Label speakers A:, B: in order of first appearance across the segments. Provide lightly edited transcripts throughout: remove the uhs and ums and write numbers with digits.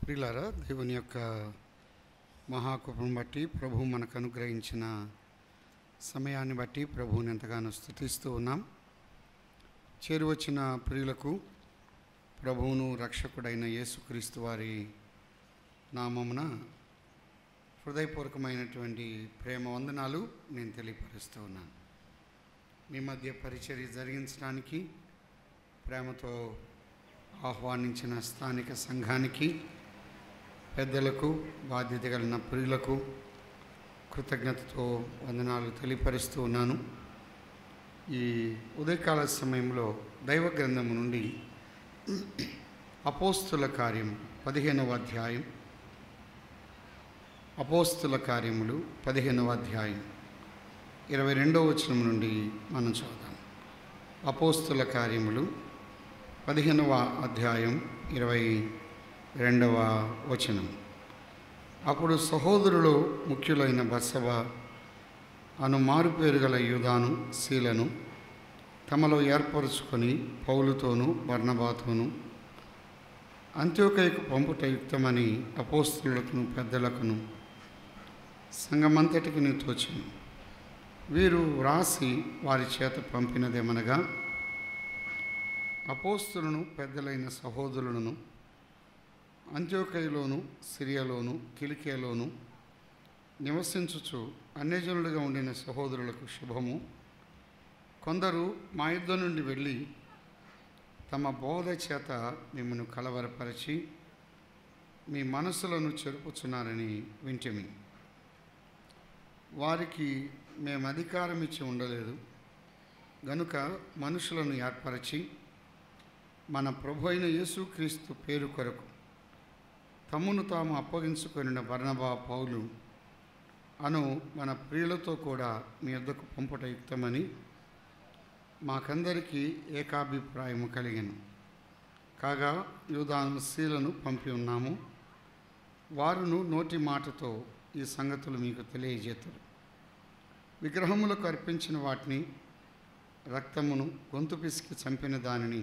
A: ప్రియులారా, దేవుని యొక్క మహాకృపను బట్టి ప్రభువు మనకు అనుగ్రహించిన సమయాన్ని బట్టి ప్రభువుని ఎంతగానో స్తుతిస్తూ ఉన్నాం. చేరువచ్చిన ప్రియులకు ప్రభువును రక్షకుడైన యేసుక్రీస్తు వారి నామమున హృదయపూర్వకమైనటువంటి ప్రేమ వందనాలు నేను తెలియపరుస్తూ ఉన్నాను. మీ మధ్య పరిచర్య జరిగించడానికి ప్రేమతో ఆహ్వానించిన స్థానిక సంఘానికి, పెద్దలకు, బాధ్యత కలిగిన ప్రియులకు కృతజ్ఞతతో వందనాలు తెలియపరుస్తూ ఉన్నాను. ఈ ఉదయకాల సమయంలో దైవ గ్రంథము నుండి అపోస్తుల కార్యం 15వ అధ్యాయం, అపోస్తుల కార్యములు 15వ అధ్యాయం 22వ వచనం నుండి మనం చదువుదాం. అపోస్తుల కార్యములు 15వ అధ్యాయం 22వ వచనం. అప్పుడు సహోదరులు ముఖ్యులైన బర్సబ అను మారుపేరు గల యూదాను, శీలను తమలో ఏర్పరుచుకొని పౌలుతోనూ బర్నబాతోనూ అంత్యోకయకు పంపుట యుక్తమని అపోస్తలులకును పెద్దలకును సంఘమంతటికి తోచెను. వీరు వ్రాసి వారి చేత పంపినదేమనగా, అపోస్తలులను పెద్దలైన సహోదరులను అంత్యోకయలోను, సిరియాలోను, కిలికియలోను నివసించుచు అన్యజనులుగా ఉండిన సహోదరులకు శుభము. కొందరు మా యుద్ధ నుండి వెళ్ళి తమ బోధ చేత మిమ్మల్ని కలవరపరిచి మీ మనసులను చెరుపుచున్నారని వింటిమి. వారికి మేము అధికారం ఇచ్చి ఉండలేదు గనుక మనుషులను ఏర్పరచి మన ప్రభు అయిన యేసుక్రీస్తు పేరు కొరకు తమ్మును తాము అప్పగించుకొనిన బర్నబా, పౌలు అను మన ప్రియులతో కూడా మీ వద్దకు పంపుట యుక్తమని మాకందరికీ ఏకాభిప్రాయము కలిగెను. కాగా యూదాను, శీలను పంపి ఉన్నాము. వారును నోటి మాటతో ఈ సంగతులు మీకు తెలియజేతురు. విగ్రహములకు అర్పించిన వాటిని, రక్తమును, గొంతు పిసికి చంపిన దానిని,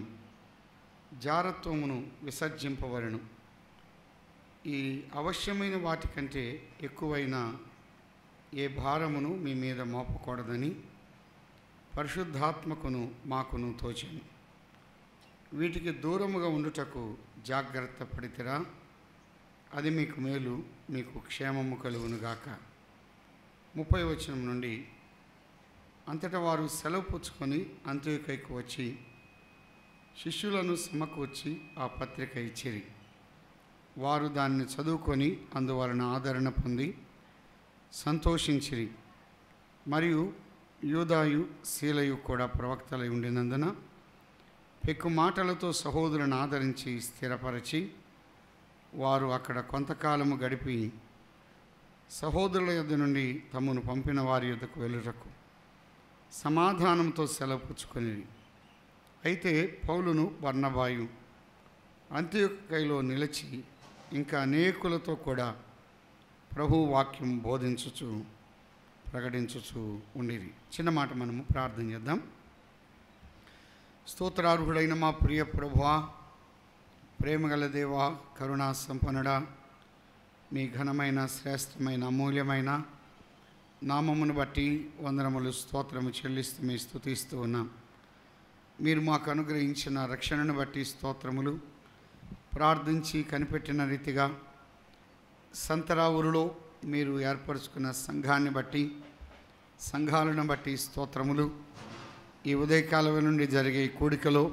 A: జారత్వమును విసర్జింపవలెను. ఈ అవశ్యమైన వాటికంటే ఎక్కువైన ఏ భారమును మీ మీద మోపకూడదని పరిశుద్ధాత్మకును మాకును తోచెను. వీటికి దూరముగా ఉండుటకు జాగ్రత్త పడితిరా? అది మీకు మేలు, మీకు క్షేమము కలుగునుగాక. 30వ వచనం నుండి, అంతటా వారు సెలవు పుచ్చుకొని అంత్యోకయకు వచ్చి శిష్యులను సమకూర్చి ఆ పత్రిక ఇచ్చిరి. వారు దాన్ని చదువుకొని అందువలన ఆదరణ పొంది సంతోషించిరి. మరియు యూదాయు, శీలయు కూడా ప్రవక్తలై ఉండినందున పెక్కు మాటలతో సహోదరులను ఆదరించి స్థిరపరచి వారు అక్కడ కొంతకాలము గడిపి సహోదరుల యొద్ద నుండి తమను పంపిన వారి యొద్దకు వెళ్ళుటకు సమాధానంతో సెలవు పుచ్చుకొనిరి. అయితే పౌలును, బర్నబాయు అంత్యోకయలో నిలిచి ఇంకా అనేకులతో కూడా ప్రభు వాక్యం బోధించుచు ప్రకటించుచు ఉండిరి. చిన్న మాట మనము ప్రార్థన చేద్దాం. స్తోత్రార్హుడైన మా ప్రియ ప్రభువా, ప్రేమగల దేవా, కరుణా సంపన్నుడా, మీ ఘనమైన, శ్రేష్టమైన, అమూల్యమైన నామమును బట్టి వందనములు, స్తోత్రము చెల్లిస్తూ మీ స్తుతిస్తూ ఉన్నాం. మీరు మాకు అనుగ్రహించిన రక్షణను బట్టి స్తోత్రములు. ప్రార్థించి కనిపెట్టిన రీతిగా సంతరావురులో మీరు ఏర్పరచుకున్న సంఘాన్ని బట్టి, సంఘాలను బట్టి స్తోత్రములు. ఈ ఉదయకాలం నుండి జరిగే కూడికలో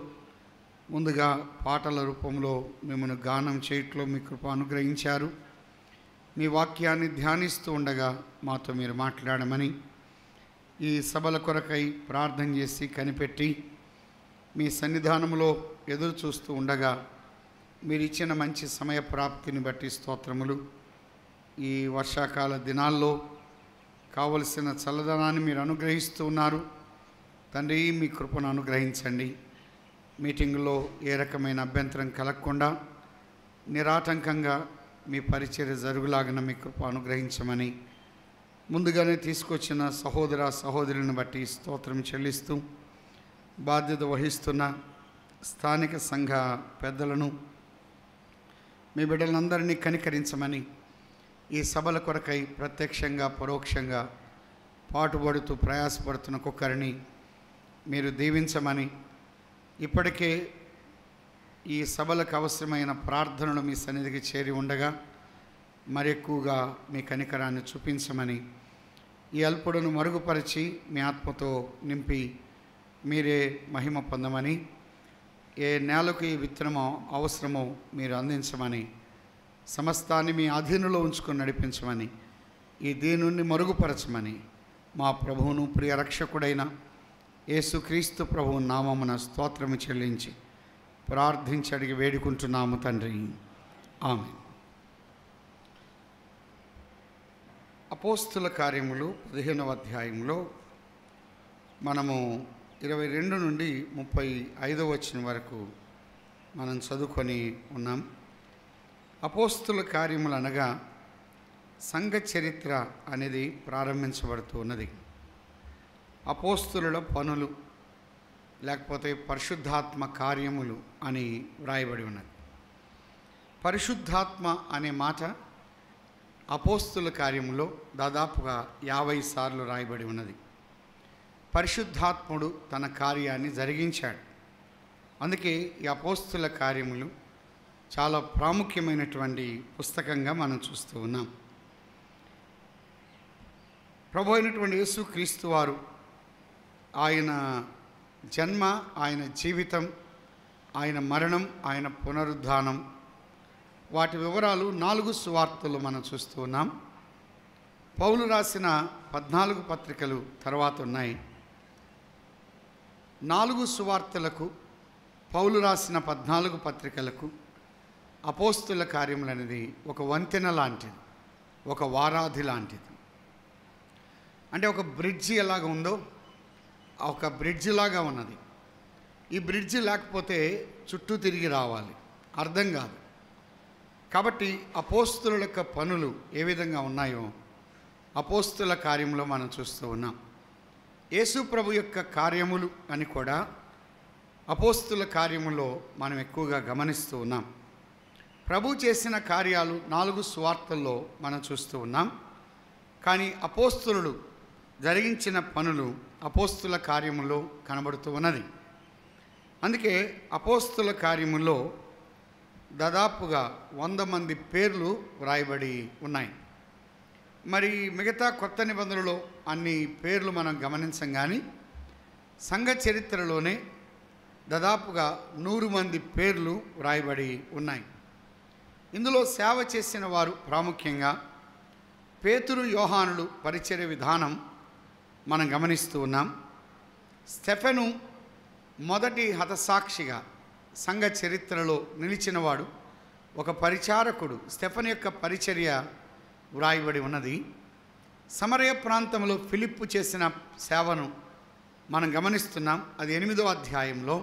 A: ముందుగా పాటల రూపంలో మిమ్మల్ని గానం చేయట్లో మీ కృప అనుగ్రహించారు. మీ వాక్యాన్ని ధ్యానిస్తూ ఉండగా మాతో మీరు మాట్లాడమని, ఈ సభల కొరకై ప్రార్థన చేసి కనిపెట్టి మీ సన్నిధానంలో ఎదురు చూస్తూ ఉండగా మీరు ఇచ్చిన మంచి సమయ ప్రాప్తిని బట్టి స్తోత్రములు. ఈ వర్షాకాల దినాల్లో కావలసిన చల్లదనాన్ని మీరు అనుగ్రహిస్తూ ఉన్నారు తండ్రి. మీ కృపను అనుగ్రహించండి. మీటింగులో ఏ రకమైన అభ్యంతరం కలగకుండా నిరాటంకంగా మీ పరిచర్య జరుగులాగిన మీ కృప అనుగ్రహించమని ముందుగానే తీసుకొచ్చిన సహోదర సహోదరులను బట్టి స్తోత్రం చెల్లిస్తూ, బాధ్యత వహిస్తున్న స్థానిక సంఘ పెద్దలను, మీ బిడ్డలందరినీ కనికరించమని, ఈ సభల కొరకై ప్రత్యక్షంగా పరోక్షంగా పాటుపడుతూ ప్రయాసపడుతున్న ఒక్కొక్కరిని మీరు దీవించమని, ఇప్పటికే ఈ సభలకు అవసరమైన ప్రార్థనలు మీ సన్నిధికి చేరి ఉండగా మరి ఎక్కువగా మీ కనికరాన్ని చూపించమని, ఈ అల్పుడును మరుగుపరిచి మీ ఆత్మతో నింపి మీరే మహిమ పొందమని, ఏ నేలకు ఈ విత్తనమో అవసరమో మీరు అందించమని, సమస్తాన్ని మీ అధీనంలో ఉంచుకొని నడిపించమని, ఈ దీనుని మరుగుపరచమని మా ప్రభువును ప్రియ రక్షకుడైన యేసుక్రీస్తు ప్రభువు నామమున స్తోత్రము చెల్లించి ప్రార్థించి అడిగి వేడుకుంటున్నాము తండ్రి. ఆమేన్. అపోస్తుల కార్యములు 15వ అధ్యాయంలో మనము 22 నుండి 35వ వచనం వరకు మనం చదువుకొని ఉన్నాం. అపోస్తుల కార్యములు అనగా సంఘ చరిత్ర అనేది ప్రారంభించబడుతూ ఉన్నది. అపోస్తుల పనులు లేకపోతే పరిశుద్ధాత్మ కార్యములు అని వ్రాయబడి ఉన్నది. పరిశుద్ధాత్మ అనే మాట అపోస్తుల కార్యములో దాదాపుగా 50 సార్లు రాయబడి ఉన్నది. పరిశుద్ధాత్ముడు తన కార్యాన్ని జరిగించాడు. అందుకే ఈ అపోస్తుల కార్యములు చాలా ప్రాముఖ్యమైనటువంటి పుస్తకంగా మనం చూస్తూ ఉన్నాం. ప్రభు అయినటువంటి యేసుక్రీస్తు వారు ఆయన జన్మ, ఆయన జీవితం, ఆయన మరణం, ఆయన పునరుద్ధానం, వాటి వివరాలు 4 సువార్తలు మనం చూస్తూ ఉన్నాం. పౌలు రాసిన 14 పత్రికలు తర్వాత ఉన్నాయి. 4 సువార్తలకు, పౌలు రాసిన 14 పత్రికలకు అపోస్తుల కార్యములు అనేది ఒక వంతెన లాంటిది, ఒక వారాధి లాంటిది. అంటే ఒక బ్రిడ్జి ఎలాగ ఉందో ఒక బ్రిడ్జి లాగా ఉన్నది. ఈ బ్రిడ్జి లేకపోతే చుట్టూ తిరిగి రావాలి, అర్థం కాదు. కాబట్టి అపోస్తుల యొక్క పనులు ఏ విధంగా ఉన్నాయో అపోస్తుల కార్యంలో మనం చూస్తూ ఉన్నాం. యేసు ప్రభు యొక్క కార్యములు అని కూడా అపోస్తుల కార్యములో మనం ఎక్కువగా గమనిస్తూ ఉన్నాం. ప్రభు చేసిన కార్యాలు 4 సువార్తల్లో మనం చూస్తూ ఉన్నాం. కానీ అపోస్తులు జరిగించిన పనులు అపోస్తుల కార్యములో కనబడుతూ ఉన్నది. అందుకే అపోస్తుల కార్యములో దాదాపుగా 100 మంది పేర్లు వ్రాయబడి ఉన్నాయి. మరి మిగతా కొత్త నిబంధనలో అన్ని పేర్లు మనం గమనించం, కానీ సంఘ చరిత్రలోనే దాదాపుగా 100 మంది పేర్లు వ్రాయబడి ఉన్నాయి. ఇందులో సేవ చేసిన వారు ప్రాముఖ్యంగా పేతురు, యోహానులు పరిచర్య విధానం మనం గమనిస్తూ ఉన్నాం. స్టెఫెను మొదటి హతసాక్షిగా సంఘ చరిత్రలో నిలిచినవాడు, ఒక పరిచారకుడు. స్టెఫెను యొక్క పరిచర్య వ్రాయబడి ఉన్నది. సమరయ ప్రాంతంలో ఫిలిప్పు చేసిన సేవను మనం గమనిస్తున్నాం. అది 8వ అధ్యాయంలో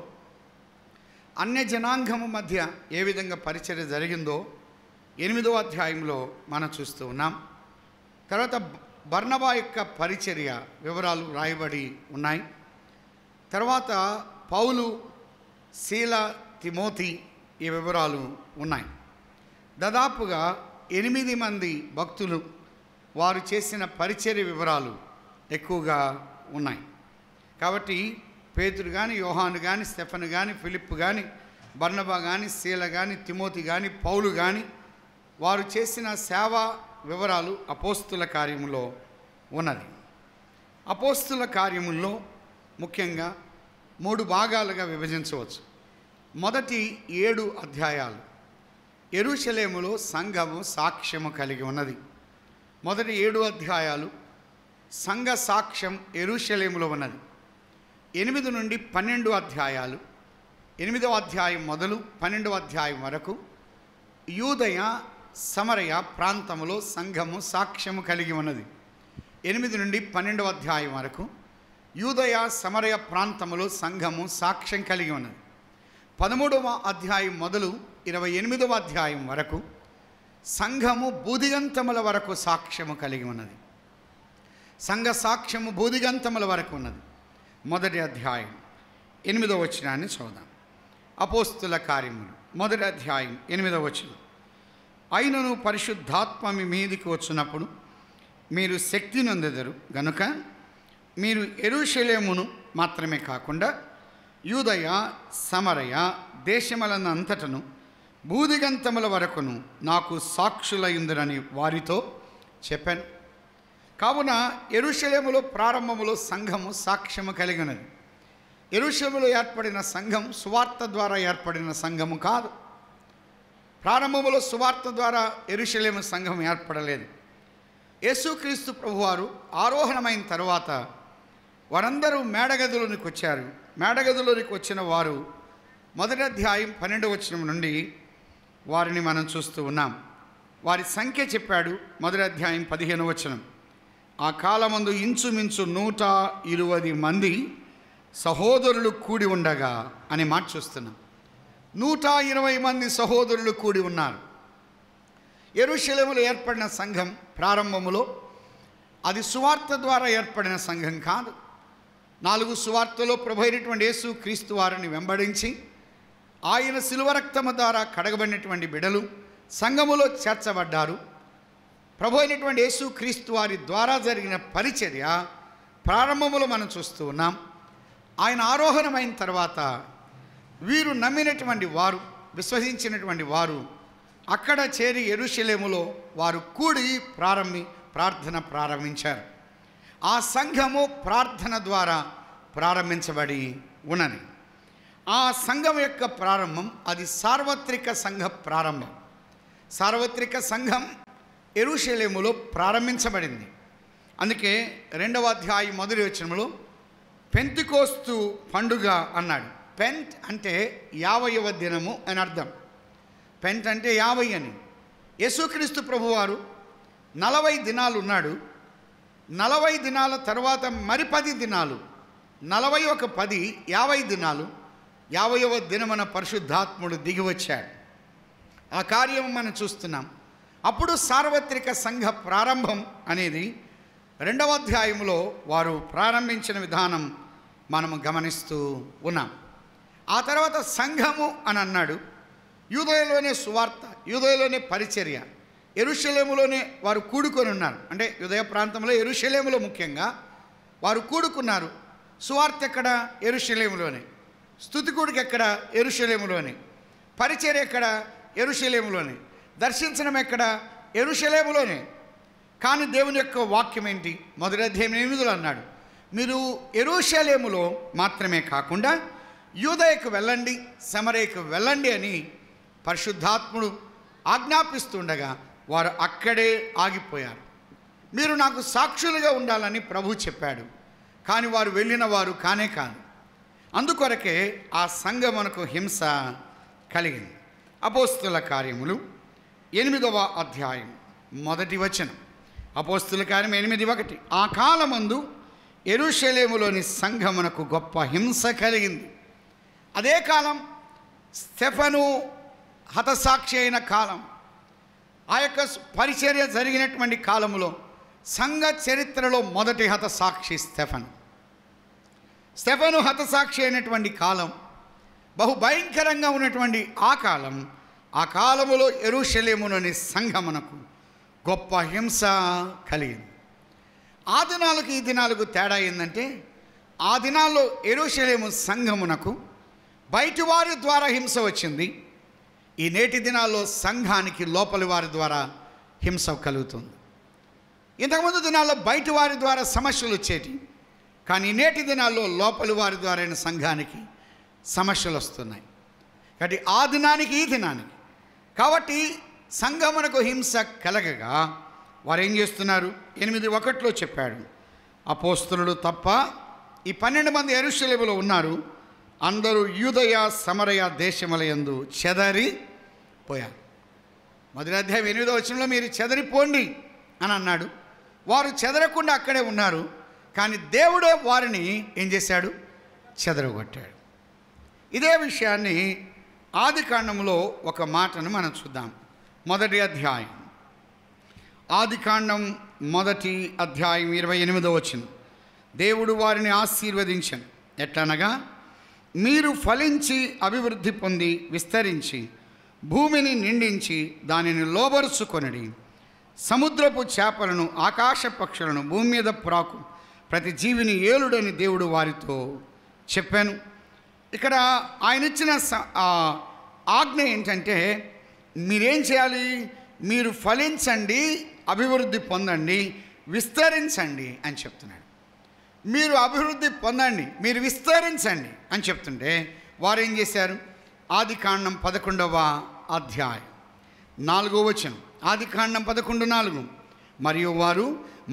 A: అన్య జనాంగము మధ్య ఏ విధంగా పరిచర్య జరిగిందో 8వ అధ్యాయంలో మనం చూస్తూ ఉన్నాం. తర్వాత బర్నబా యొక్క పరిచర్య వివరాలు రాయబడి ఉన్నాయి. తర్వాత పౌలు, శీల, తిమోతి ఈ వివరాలు ఉన్నాయి. దాదాపుగా 8 మంది భక్తులు వారు చేసిన పరిచర్య వివరాలు ఎక్కువగా ఉన్నాయి. కాబట్టి పేతురు కానీ, యోహాను కానీ, స్టెఫెను కానీ, ఫిలిప్పు కానీ, బర్నబా కానీ, శీల కానీ, తిమోతి కానీ, పౌలు కానీ వారు చేసిన సేవా వివరాలు అపోస్తుల కార్యములో ఉన్నది. అపోస్తుల కార్యముల్లో ముఖ్యంగా 3 భాగాలుగా విభజించవచ్చు. మొదటి 7 అధ్యాయాలు యెరూషలేములో సంఘము సాక్ష్యము కలిగి ఉన్నది. మొదటి 7 అధ్యాయాలు సంఘ సాక్ష్యం యెరూషలేములో ఉన్నది. 8 నుండి 12 అధ్యాయాలు, 8వ అధ్యాయం మొదలు 12వ అధ్యాయం వరకు యూదయ, సమరయ ప్రాంతములో సంఘము సాక్ష్యము కలిగి ఉన్నది. 8 నుండి 12వ అధ్యాయం వరకు యూదయ, సమరయ ప్రాంతములో సంఘము సాక్ష్యం కలిగి ఉన్నది. 13వ అధ్యాయం మొదలు 28వ అధ్యాయం వరకు సంఘము బూదిగంతముల వరకు సాక్ష్యము కలిగి ఉన్నది. సంఘ సాక్ష్యము బూదిగంతముల వరకు ఉన్నది. మొదటి అధ్యాయం 8వ వచనాన్ని చదువుదాం. అపోస్తుల కార్యములు మొదటి అధ్యాయం 8వ వచనం. అయినను పరిశుద్ధాత్మ మీ మీదికి వచ్చినప్పుడు మీరు శక్తి నొందెదరు గనుక మీరు యెరూషలేమును మాత్రమే కాకుండా యూదయ సమరయ దేశములనంతటను భూదిగంతముల వరకును నాకు సాక్షులయుందురని వారితో చెప్పాను. కావున యెరూషలేములో ప్రారంభములో సంఘము సాక్ష్యము కలిగినది. యెరూషలేములో ఏర్పడిన సంఘం సువార్త ద్వారా ఏర్పడిన సంఘము కాదు. ప్రారంభములో సువార్త ద్వారా యెరూషలేము సంఘం ఏర్పడలేదు. యేసుక్రీస్తు ప్రభువారు ఆరోహణమైన తర్వాత వారందరూ మేడగదిలోనికి వచ్చారు. మేడగదిలోనికి వచ్చిన వారు 1వ అధ్యాయం 12వ వచనం నుండి వారిని మనం చూస్తూ ఉన్నాం. వారి సంఖ్య చెప్పాడు 1వ అధ్యాయం 15వ వచనం. ఆ కాలమందు ఇంచుమించు 120 మంది సహోదరులు కూడి ఉండగా అనే మాట చూస్తున్నాం. 120 మంది సహోదరులు కూడి ఉన్నారు. యెరూషలేములో ఏర్పడిన సంఘం ప్రారంభములో అది సువార్త ద్వారా ఏర్పడిన సంఘం కాదు. 4 సువార్తలో ప్రభు అయినటువంటి యేసు క్రీస్తు వారిని వెంబడించి ఆయన శిలువ రక్తము ద్వారా కడగబడినటువంటి బిడలు సంఘములో చేర్చబడ్డారు. ప్రభు అయినటువంటి యేసు క్రీస్తు వారి ద్వారా జరిగిన పరిచర్య ప్రారంభములో మనం చూస్తూ ఉన్నాం. ఆయన ఆరోహణమైన తర్వాత వీరు నమ్మినటువంటి వారు, విశ్వసించినటువంటి వారు అక్కడ చేరి యెరూషలేములో వారు కూడి ప్రార్థన ప్రారంభించారు. ఆ సంఘము ప్రార్థన ద్వారా ప్రారంభించబడి ఉన్నది. ఆ సంఘం యొక్క ప్రారంభం అది సార్వత్రిక సంఘ ప్రారంభం. సార్వత్రిక సంఘం యెరూషలేములో ప్రారంభించబడింది. అందుకే 2వ అధ్యాయం 1వ వచనంలో పెంతెకోస్తు పండుగ అన్నాడు. పెంట్ అంటే 50వ దినము అని అర్థం. పెంట్ అంటే 50 అని. యేసుక్రీస్తు ప్రభువారు 40 దినాలు ఉన్నాడు. 40 దినాల తర్వాత మరి 10 దినాలు, 41 10 50 దినాలు, 50వ దినమున పరిశుద్ధాత్ముడు దిగి వచ్చాడు. ఆ కార్యం మనం చూస్తున్నాం. అప్పుడు సార్వత్రిక సంఘ ప్రారంభం అనేది 2వ అధ్యాయంలో వారు ప్రారంభించిన విధానం మనము గమనిస్తూ ఉన్నాం. ఆ తర్వాత సంఘము అని అన్నాడు. యూదయలోనే సువార్త, యూదయలోనే పరిచర్య, యెరూషలేములోనే వారు కూడుకొని ఉన్నారు. అంటే యూదయ ప్రాంతంలో యెరూషలేములో ముఖ్యంగా వారు కూడుకున్నారు. సువార్త ఎక్కడ? యెరూషలేములోనే. స్తుతికుడికి ఎక్కడ? యెరూషలేములోనే. పరిచర్య ఎక్కడ? యెరూషలేములోనే. దర్శించడం ఎక్కడ? యెరూషలేములోనే. కానీ దేవుని యొక్క వాక్యం ఏంటి? 1వ అధ్యాయం 8లో అన్నాడు, మీరు యెరూషలేములో మాత్రమే కాకుండా యూదయకు వెళ్ళండి, సమరయకు వెళ్ళండి అని పరిశుద్ధాత్ముడు ఆజ్ఞాపిస్తుండగా వారు అక్కడే ఆగిపోయారు. మీరు నాకు సాక్షులుగా ఉండాలని ప్రభు చెప్పాడు. కానీ వారు వెళ్ళిన వారు కానే కాదు. అందుకొరకే ఆ సంఘమునకు హింస కలిగింది. అపోస్తుల కార్యములు 8వ అధ్యాయం 1వ వచనం. అపోస్తుల కార్యం 8:1. ఆ కాలమందు యెరూషలేములోని సంఘమునకు గొప్ప హింస కలిగింది. అదే కాలం స్టెఫను హతసాక్షి అయిన కాలం. ఆ యొక్క పరిచర్య జరిగినటువంటి కాలములో సంఘ చరిత్రలో మొదటి హతసాక్షి స్టెఫను. స్టెఫను హతసాక్షి అయినటువంటి కాలం బహు భయంకరంగా ఉన్నటువంటి ఆ కాలములో యెరూషలేములోని సంఘమునకు గొప్ప హింస కలిగింది. ఆ దినాలకు ఈ దినాలకు తేడా ఏంటంటే, ఆ దినాల్లో యెరూషలేము సంఘమునకు బయటి వారి ద్వారా హింస వచ్చింది. ఈ నేటి దినాల్లో సంఘానికి లోపలి వారి ద్వారా హింస కలుగుతుంది. ఇంతకుముందు దినాల్లో బయటి వారి ద్వారా సమస్యలు వచ్చేటి, కానీ నేటి దినాల్లో లోపలి వారి ద్వారా సంఘానికి సమస్యలు వస్తున్నాయి. కాబట్టి ఆ దినానికి ఈ దినానికి కాబట్టి సంఘమునకు హింస కలగగా వారు ఏం చేస్తున్నారు? 8:1 చెప్పాడు, అపోస్తలులు తప్ప ఈ 12 మంది యెరూషలేములో ఉన్నారు. అందరూ యూదయ సమరయ దేశములయందు చెదరిపోయారు. 1వ అధ్యాయం 8వ వచనంలో మీరు చెదరిపోండి అని అన్నాడు. వారు చెదరకుండా అక్కడే ఉన్నారు. కానీ దేవుడే వారిని ఏం చేశాడు? చెదరగొట్టాడు. ఇదే విషయాన్ని ఆదికాండంలో ఒక మాటను మనం చూద్దాం. 1వ అధ్యాయం ఆదికాండం 1వ అధ్యాయం 28వ వచనం. దేవుడు వారిని ఆశీర్వదించను. ఎట్లనగా, మీరు ఫలించి అభివృద్ధి పొంది విస్తరించి భూమిని నిండించి దానిని లోబరుచుకొనడి. సముద్రపు చేపలను, ఆకాశ పక్షులను, భూమి మీద ప్రాకు ప్రతి జీవిని ఏలుడని దేవుడు వారితో చెప్పాను. ఇక్కడ ఆయన ఇచ్చిన ఆజ్ఞ ఏంటంటే, మీరేం చేయాలి? మీరు ఫలించండి, అభివృద్ధి పొందండి, విస్తరించండి అని చెప్తున్నాడు. మీరు అభివృద్ధి పొందండి, మీరు విస్తరించండి అని చెప్తుంటే వారు ఏం చేశారు? ఆదికాండం 11వ అధ్యాయం 4వ వచనం. ఆదికాండం 11:4. మరియు వారు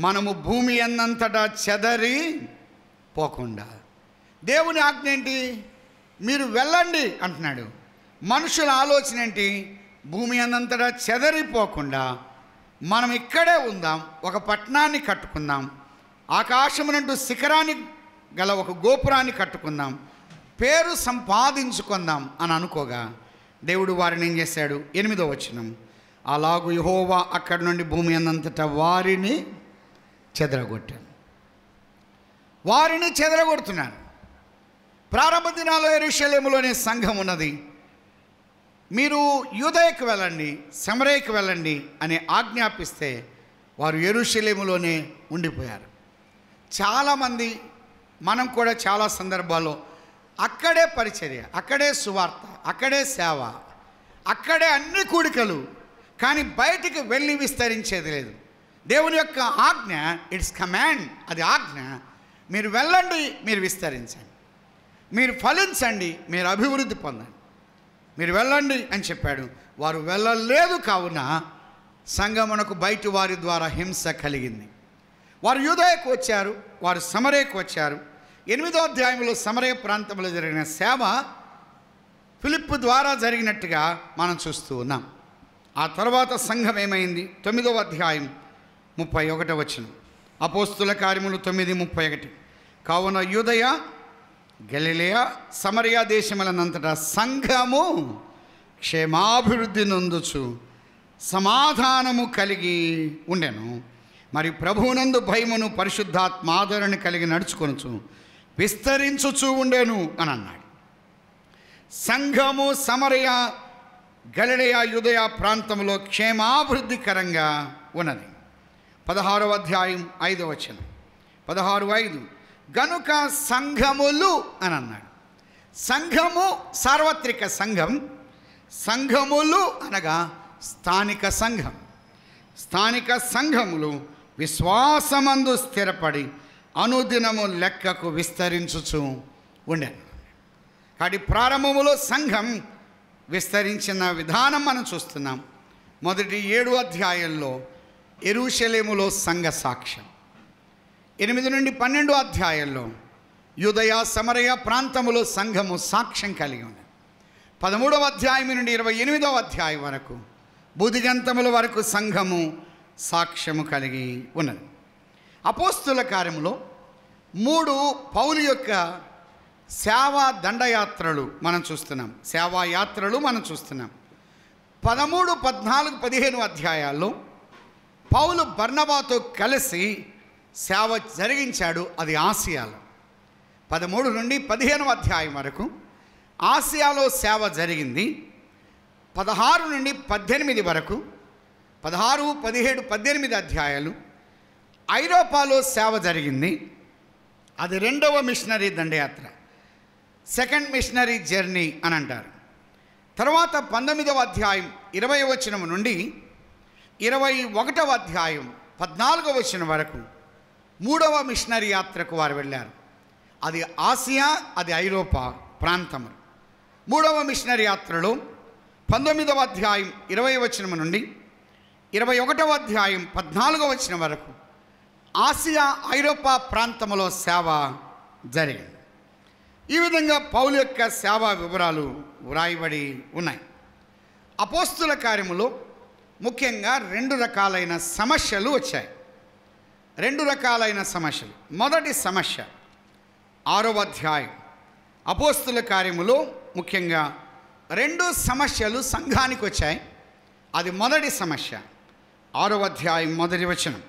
A: మనము భూమి అన్నంతటా చెదరి పోకుండా. దేవుని ఆజ్ఞ ఏంటి? మీరు వెళ్ళండి అంటున్నాడు. మనుషుల ఆలోచన ఏంటి? భూమి అన్నంతటా చెదరిపోకుండా మనం ఇక్కడే ఉందాం, ఒక పట్టణాన్ని కట్టుకుందాం, ఆకాశమునంటూ శిఖరాన్ని గల ఒక గోపురాన్ని కట్టుకుందాం, పేరు సంపాదించుకుందాం అని అనుకోగా దేవుడు వారిని ఏం చేశాడు? 8వ వచనం. అలాగూ యెహోవా అక్కడి నుండి భూమి అన్నంతటా వారిని చెదరగొట్టాను. వారిని చెదరగొడుతున్నాను. ప్రారంభ దినాల్లో యెరూషలేములోనే సంఘం ఉన్నది. మీరు యూదయకు వెళ్ళండి, సమరయకు వెళ్ళండి అని ఆజ్ఞాపిస్తే వారు యెరూషలేములోనే ఉండిపోయారు. చాలామంది, మనం కూడా చాలా సందర్భాల్లో అక్కడే పరిచర్య, అక్కడే సువార్త, అక్కడే సేవ, అక్కడే అన్ని కూడికలు, కానీ బయటికి వెళ్ళి విస్తరించేది లేదు. దేవుని యొక్క ఆజ్ఞ, ఇట్స్ కమాండ్, అది ఆజ్ఞ. మీరు వెళ్ళండి, మీరు విస్తరించండి, మీరు ఫలించండి, మీరు అభివృద్ధి పొందండి, మీరు వెళ్ళండి అని చెప్పాడు. వారు వెళ్ళలేదు. కావున సంగమునకు బయట వారి ద్వారా హింస కలిగింది. వారు యూదయకు వచ్చారు, వారు సమరయకు వచ్చారు. 8వ అధ్యాయంలో సమరయ ప్రాంతంలో జరిగిన సేవ ఫిలిప్పు ద్వారా జరిగినట్టుగా మనం చూస్తూ ఉన్నాం. ఆ తర్వాత సంఘం ఏమైంది? 9వ అధ్యాయం 31వ వచనం. అపోస్తుల కార్యములు 9:31. కావున యూదయ, గలిలయ, సమరయ దేశములనంతటా సంఘము క్షేమాభివృద్ధి నొందుచు సమాధానము కలిగి ఉండెను. మరి ప్రభువునందు భయమును పరిశుద్ధాత్మాదరణ కలిగి నడుచుకొనుచు విస్తరించుచూ ఉండెను అని అన్నాడు. సంఘము సమరయ, గలిలయ, యూదయ ప్రాంతంలో క్షేమాభివృద్ధికరంగా ఉన్నది. 16వ అధ్యాయం 5వ వచనం. 16:5. గనుక సంఘములు అని అన్నాడు. సంఘము సార్వత్రిక సంఘం, సంఘములు అనగా స్థానిక సంఘం. స్థానిక సంఘములు విశ్వాసమందు స్థిరపడి అనుదినము లెక్కకు విస్తరించుచు ఉండెను. కాబట్టి ప్రారంభములో సంఘం విస్తరించిన విధానం మనం చూస్తున్నాం. మొదటి 7 అధ్యాయంలో యెరూషలేములో సంఘ సాక్ష్యం. 8 నుండి 12 అధ్యాయంలో యూదయ, సమరయ ప్రాంతములో సంఘము సాక్ష్యం కలిగి ఉంది. 13వ అధ్యాయం నుండి 28వ అధ్యాయం వరకు బుధిగంతముల వరకు సంఘము సాక్ష్యము కలిగి ఉన్నది. అపోస్తుల కార్యములో 3 పౌలు యొక్క సేవా దండయాత్రలు మనం చూస్తున్నాం, సేవా యాత్రలు మనం చూస్తున్నాం. 13, 14, 15 అధ్యాయాల్లో పౌలు బర్నబాతో కలిసి సేవ జరిగించాడు. అది ఆసియాలో. 13 నుండి 15వ అధ్యాయం వరకు ఆసియాలో సేవ జరిగింది. 16 నుండి 18 వరకు 16, 17, 18 అధ్యాయాలు ఐరోపాలో సేవ జరిగింది. అది 2వ మిషనరీ దండయాత్ర, సెకండ్ మిషనరీ జర్నీ అని అంటారు. తర్వాత 19వ అధ్యాయం 20వ వచనం నుండి 21వ అధ్యాయం 14వ వచనం వరకు 3వ మిషనరీ యాత్రకు వారు వెళ్ళారు. అది ఆసియా, అది ఐరోపా ప్రాంతములు. 3వ మిషనరీ యాత్రలో 19వ అధ్యాయం 20వ వచనం నుండి 21వ అధ్యాయం 14వ వచనం వరకు ఆసియా, ఐరోపా ప్రాంతంలో సేవ జరిగింది. ఈ విధంగా పౌలు యొక్క సేవా వివరాలు వ్రాయబడి ఉన్నాయి. అపోస్తుల కార్యములో ముఖ్యంగా 2 రకాలైన సమస్యలు వచ్చాయి. 2 రకాలైన సమస్యలు. మొదటి సమస్య 6వ అధ్యాయం. అపోస్తుల కార్యములో ముఖ్యంగా 2 సమస్యలు సంఘానికి వచ్చాయి. అది మొదటి సమస్య 6వ అధ్యాయం 1వ వచనం.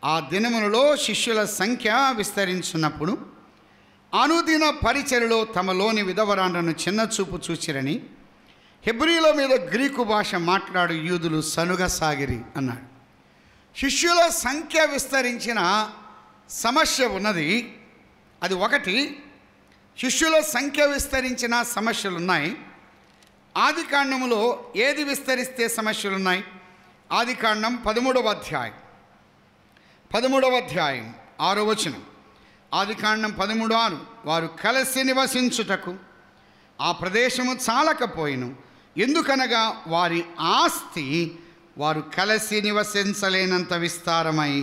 A: ఆ దినములలో శిష్యుల సంఖ్య విస్తరించున్నప్పుడు అనుదిన పరిచర్యలో తమలోని విధవరాండ్రను చిన్నచూపు చూచిరని హెబ్రీల మీద గ్రీకు భాష మాట్లాడు యూదులు సనుగసాగిరి అన్నాడు. శిష్యుల సంఖ్య విస్తరించిన సమస్య ఉన్నది. అది ఒకటి. శిష్యుల సంఖ్య విస్తరించిన సమస్యలున్నాయి. ఆది కాండములో ఏది విస్తరిస్తే సమస్యలున్నాయి? ఆది కాండం 13వ అధ్యాయం 6వ వచనం. ఆది కాండం 13:6. వారు కలిసి నివసించుటకు ఆ ప్రదేశము చాలకపోయిను, ఎందుకనగా వారి ఆస్తి వారు కలిసి నివసించలేనంత విస్తారమై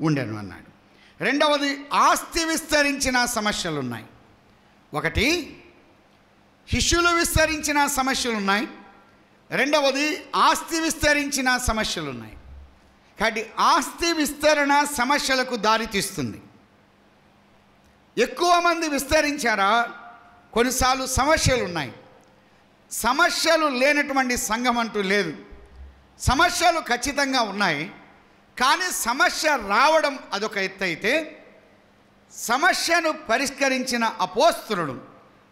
A: ఉండెను అన్నాడు. రెండవది, ఆస్తి విస్తరించిన సమస్యలున్నాయి. ఒకటి, శిష్యులు విస్తరించిన సమస్యలున్నాయి. రెండవది, ఆస్తి విస్తరించిన సమస్యలున్నాయి. కాబట్టి ఆస్తి విస్తరణ సమస్యలకు దారితీస్తుంది. ఎక్కువ మంది విస్తరించారా, కొన్నిసార్లు సమస్యలు ఉన్నాయి. సమస్యలు లేనటువంటి సంఘం అంటూ లేదు. సమస్యలు ఖచ్చితంగా ఉన్నాయి. కానీ సమస్య రావడం అదొక ఎత్తు అయితే, సమస్యను పరిష్కరించిన అపోస్తలుడు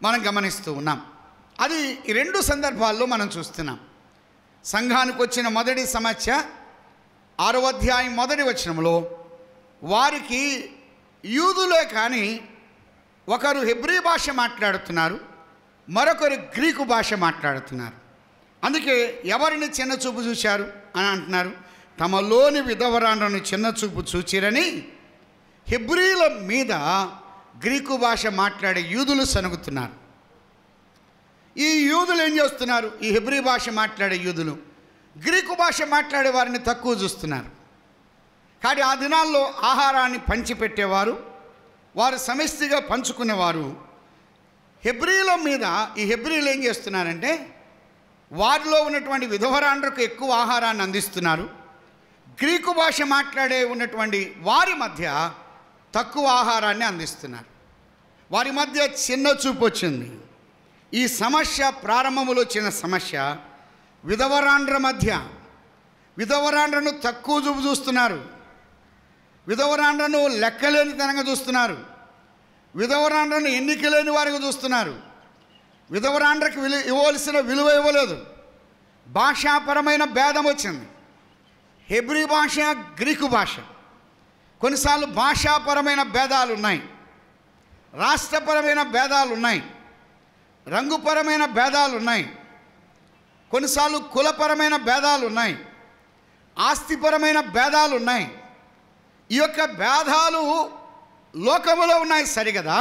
A: మనం గమనిస్తూ ఉన్నాం. అది ఈ రెండు సందర్భాల్లో మనం చూస్తున్నాం. సంఘానికి వచ్చిన మొదటి సమస్య 6వ అధ్యాయం 1వ వచనంలో వారికి యూదులే కానీ ఒకరు హెబ్రీ భాష మాట్లాడుతున్నారు, మరొకరు గ్రీకు భాష మాట్లాడుతున్నారు. అందుకే ఎవరిని చిన్నచూపు చూశారు అని అంటున్నారు? తమలోని విధవరాండ్రను చిన్నచూపు చూచిరని హెబ్రీల మీద గ్రీకు భాష మాట్లాడే యూదులు సనుగుతున్నారు. ఈ యూదులు ఏం చేస్తున్నారు? ఈ హెబ్రీ భాష మాట్లాడే యూదులు గ్రీకు భాష మాట్లాడే వారిని తక్కువ చూస్తున్నారు. కానీ ఆ దినాల్లో ఆహారాన్ని పంచిపెట్టేవారు, వారు సమిష్టిగా పంచుకునేవారు. హెబ్రీల మీద ఈ హెబ్రీలు ఏం చేస్తున్నారంటే వారిలో ఉన్నటువంటి విధవరాండ్రకు ఎక్కువ ఆహారాన్ని అందిస్తున్నారు. గ్రీకు భాష మాట్లాడే ఉన్నటువంటి వారి మధ్య తక్కువ ఆహారాన్ని అందిస్తున్నారు. వారి మధ్య చిన్న చూపు వచ్చింది. ఈ సమస్య ప్రారంభంలో వచ్చిన సమస్య విధవరాండ్ర మధ్య. విధవరాండ్రను తక్కువ చూపు చూస్తున్నారు. విధవరాండ్రను లెక్కలేనితనంగా చూస్తున్నారు. విధవరాండ్రను ఎన్నికలేని వారికి చూస్తున్నారు. విధవరాండ్రకు ఇవ్వవలసిన విలువ ఇవ్వలేదు. భాషాపరమైన భేదం వచ్చింది. హెబ్రీ భాష, గ్రీకు భాష. కొన్నిసార్లు భాషాపరమైన భేదాలు ఉన్నాయి, రాష్ట్రపరమైన భేదాలు ఉన్నాయి, రంగుపరమైన భేదాలు ఉన్నాయి, కొన్నిసార్లు కులపరమైన భేదాలు ఉన్నాయి, ఆస్తిపరమైన భేదాలు ఉన్నాయి. ఈ యొక్క భేదాలు లోకములో ఉన్నాయి సరిగదా,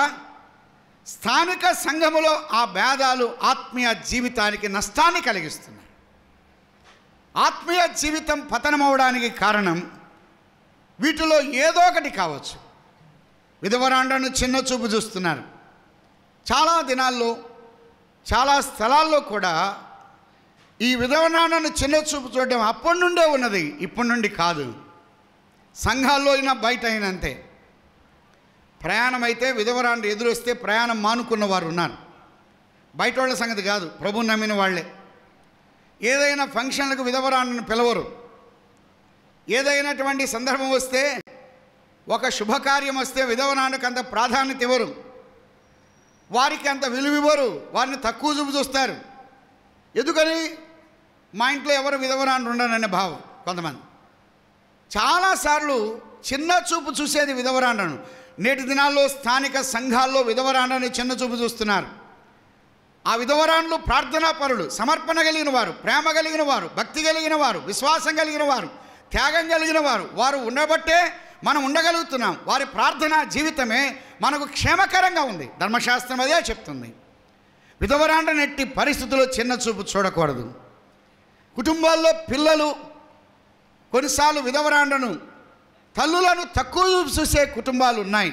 A: స్థానిక సంఘములో ఆ భేదాలు ఆత్మీయ జీవితానికి నష్టాన్ని కలిగిస్తున్నాయి. ఆత్మీయ జీవితం పతనమవడానికి కారణం వీటిలో ఏదో ఒకటి కావచ్చు. విధవరాండ్రను చిన్న చూపు చూస్తున్నారు. చాలా దినాల్లో చాలా స్థలాల్లో కూడా ఈ విధవరాండ్రను చిన్న చూపు చూడడం అప్పటి నుండే ఉన్నది, ఇప్పటి నుండి కాదు. సంఘాల్లో అయినా బయట అయినా అంతే. ప్రయాణం అయితే విధవరాండ్ర ఎదురొస్తే ప్రయాణం మానుకున్న వారు ఉన్నారు. బయట వాళ్ళ సంగతి కాదు, ప్రభువుని నమ్మిన వాళ్ళే. ఏదైనా ఫంక్షన్లకు విధవరాండ్రను పిలవరు. ఏదైనటువంటి సందర్భం వస్తే, ఒక శుభకార్యం వస్తే విధవరాండ్రకు అంత ప్రాధాన్యత ఇవ్వరు, వారికి అంత విలువ ఇవ్వరు, వారిని తక్కువ చూపు చూస్తారు. ఎందుకని? మా ఇంట్లో ఎవరు విధవరాండ్ర ఉండరనే భావం కొంతమంది. చాలాసార్లు చిన్న చూపు చూసేది విధవరాండ్రను. నేటి దినాల్లో స్థానిక సంఘాల్లో విధవరాండ్రని చిన్న చూపు చూస్తున్నారు. ఆ విధవరాండ్లు ప్రార్థనాపరులు, సమర్పణ కలిగిన వారు, ప్రేమ కలిగిన వారు, భక్తి కలిగిన వారు, విశ్వాసం కలిగిన వారు, త్యాగం కలిగిన వారు. వారు ఉండబట్టే మనం ఉండగలుగుతున్నాం. వారి ప్రార్థనా జీవితమే మనకు క్షేమకరంగా ఉంది. ధర్మశాస్త్రం అదే చెప్తుంది. విధవరాండ్రని ఎట్టి పరిస్థితుల్లో చిన్న చూపు చూడకూడదు. కుటుంబాల్లో పిల్లలు కొన్నిసార్లు విధవరాండ్రను, తల్లులను తక్కువ చూసే కుటుంబాలు ఉన్నాయి.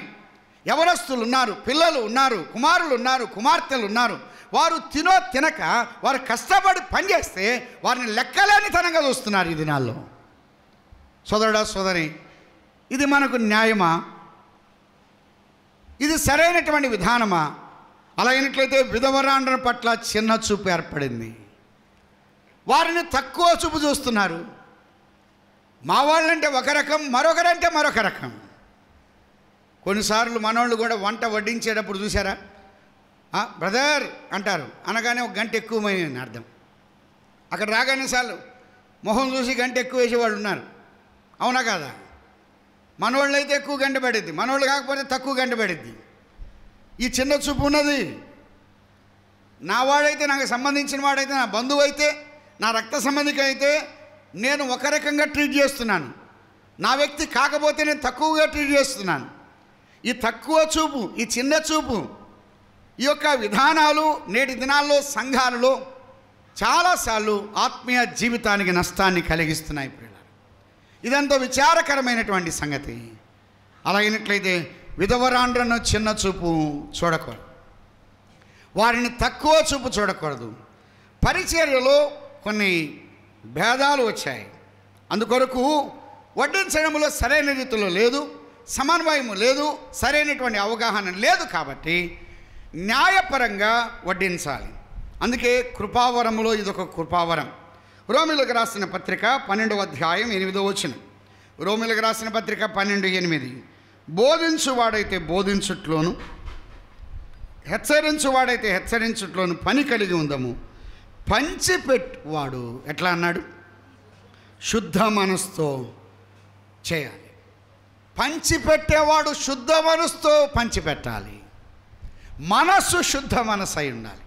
A: యవనస్తులు ఉన్నారు, పిల్లలు ఉన్నారు, కుమారులు ఉన్నారు, కుమార్తెలు ఉన్నారు. వారు తినక వారు కష్టపడి పనిచేస్తే వారిని లెక్కలేనితనంగా చూస్తున్నారు ఈ దినాల్లో. సోదరుడా, సోదరి, ఇది మనకు న్యాయమా? ఇది సరైనటువంటి విధానమా? అలా అయినట్లయితే విధవరాండ్ర పట్ల చిన్న చూపు ఏర్పడింది. వారిని తక్కువ చూపు చూస్తున్నారు. మా వాళ్ళంటే ఒక రకం, మరొకరంటే మరొక రకం. కొన్నిసార్లు మనోళ్ళు కూడా వంట వడ్డించేటప్పుడు చూసారా, బ్రదర్ అంటారు, అనగానే ఒక గంట ఎక్కువమైందని అర్థం. అక్కడ రాగానే సార్లు మొహం చూసి గంట ఎక్కువ వేసేవాళ్ళు ఉన్నారు, అవునా కాదా? మనోళ్ళు అయితే ఎక్కువ గంట పడిద్ది, మనోళ్ళు కాకపోతే తక్కువ గంట పడిద్ది. ఈ చిన్న చూపు ఉన్నది. నా వాడైతే, నాకు సంబంధించిన వాడైతే, నా బంధువు అయితే, నా రక్త సంబంధిక అయితే నేను ఒక రకంగా ట్రీట్ చేస్తున్నాను, నా వ్యక్తి కాకపోతే నేను తక్కువగా ట్రీట్ చేస్తున్నాను. ఈ తక్కువ చూపు, ఈ చిన్న చూపు, ఈ యొక్క విధానాలు నేటి దినాల్లో సంఘాలలో చాలాసార్లు ఆత్మీయ జీవితానికి నష్టాన్ని కలిగిస్తున్నాయి. ఇదంతా విచారకరమైనటువంటి సంగతి. అలాగైనట్లయితే విధవరాండ్రను చిన్న చూపు చూడకూడదు, వారిని తక్కువ చూపు చూడకూడదు. పరిచర్యలో కొన్ని భేదాలు వచ్చాయి. అందుకొరకు వడ్డించడంలో సరైన రీతిలో లేదు, సమన్వయము లేదు, సరైనటువంటి అవగాహన లేదు. కాబట్టి న్యాయపరంగా వడ్డించాలి. అందుకే కృపావరములో ఇదొక కృపావరం. రోమిలకు రాసిన పత్రిక 12వ అధ్యాయం 8వ వచనం. రోమిలకు రాసిన పత్రిక 12:8. బోధించువాడైతే బోధించుట్లోను, హెచ్చరించువాడైతే హెచ్చరించుట్లోను పని కలిగి ఉందము. పంచిపెట్టువాడు ఎట్లా అన్నాడు? శుద్ధ మనసుతో చేయాలి. పంచిపెట్టేవాడు శుద్ధ మనసుతో పంచిపెట్టాలి. మనస్సు శుద్ధ మనసై ఉండాలి,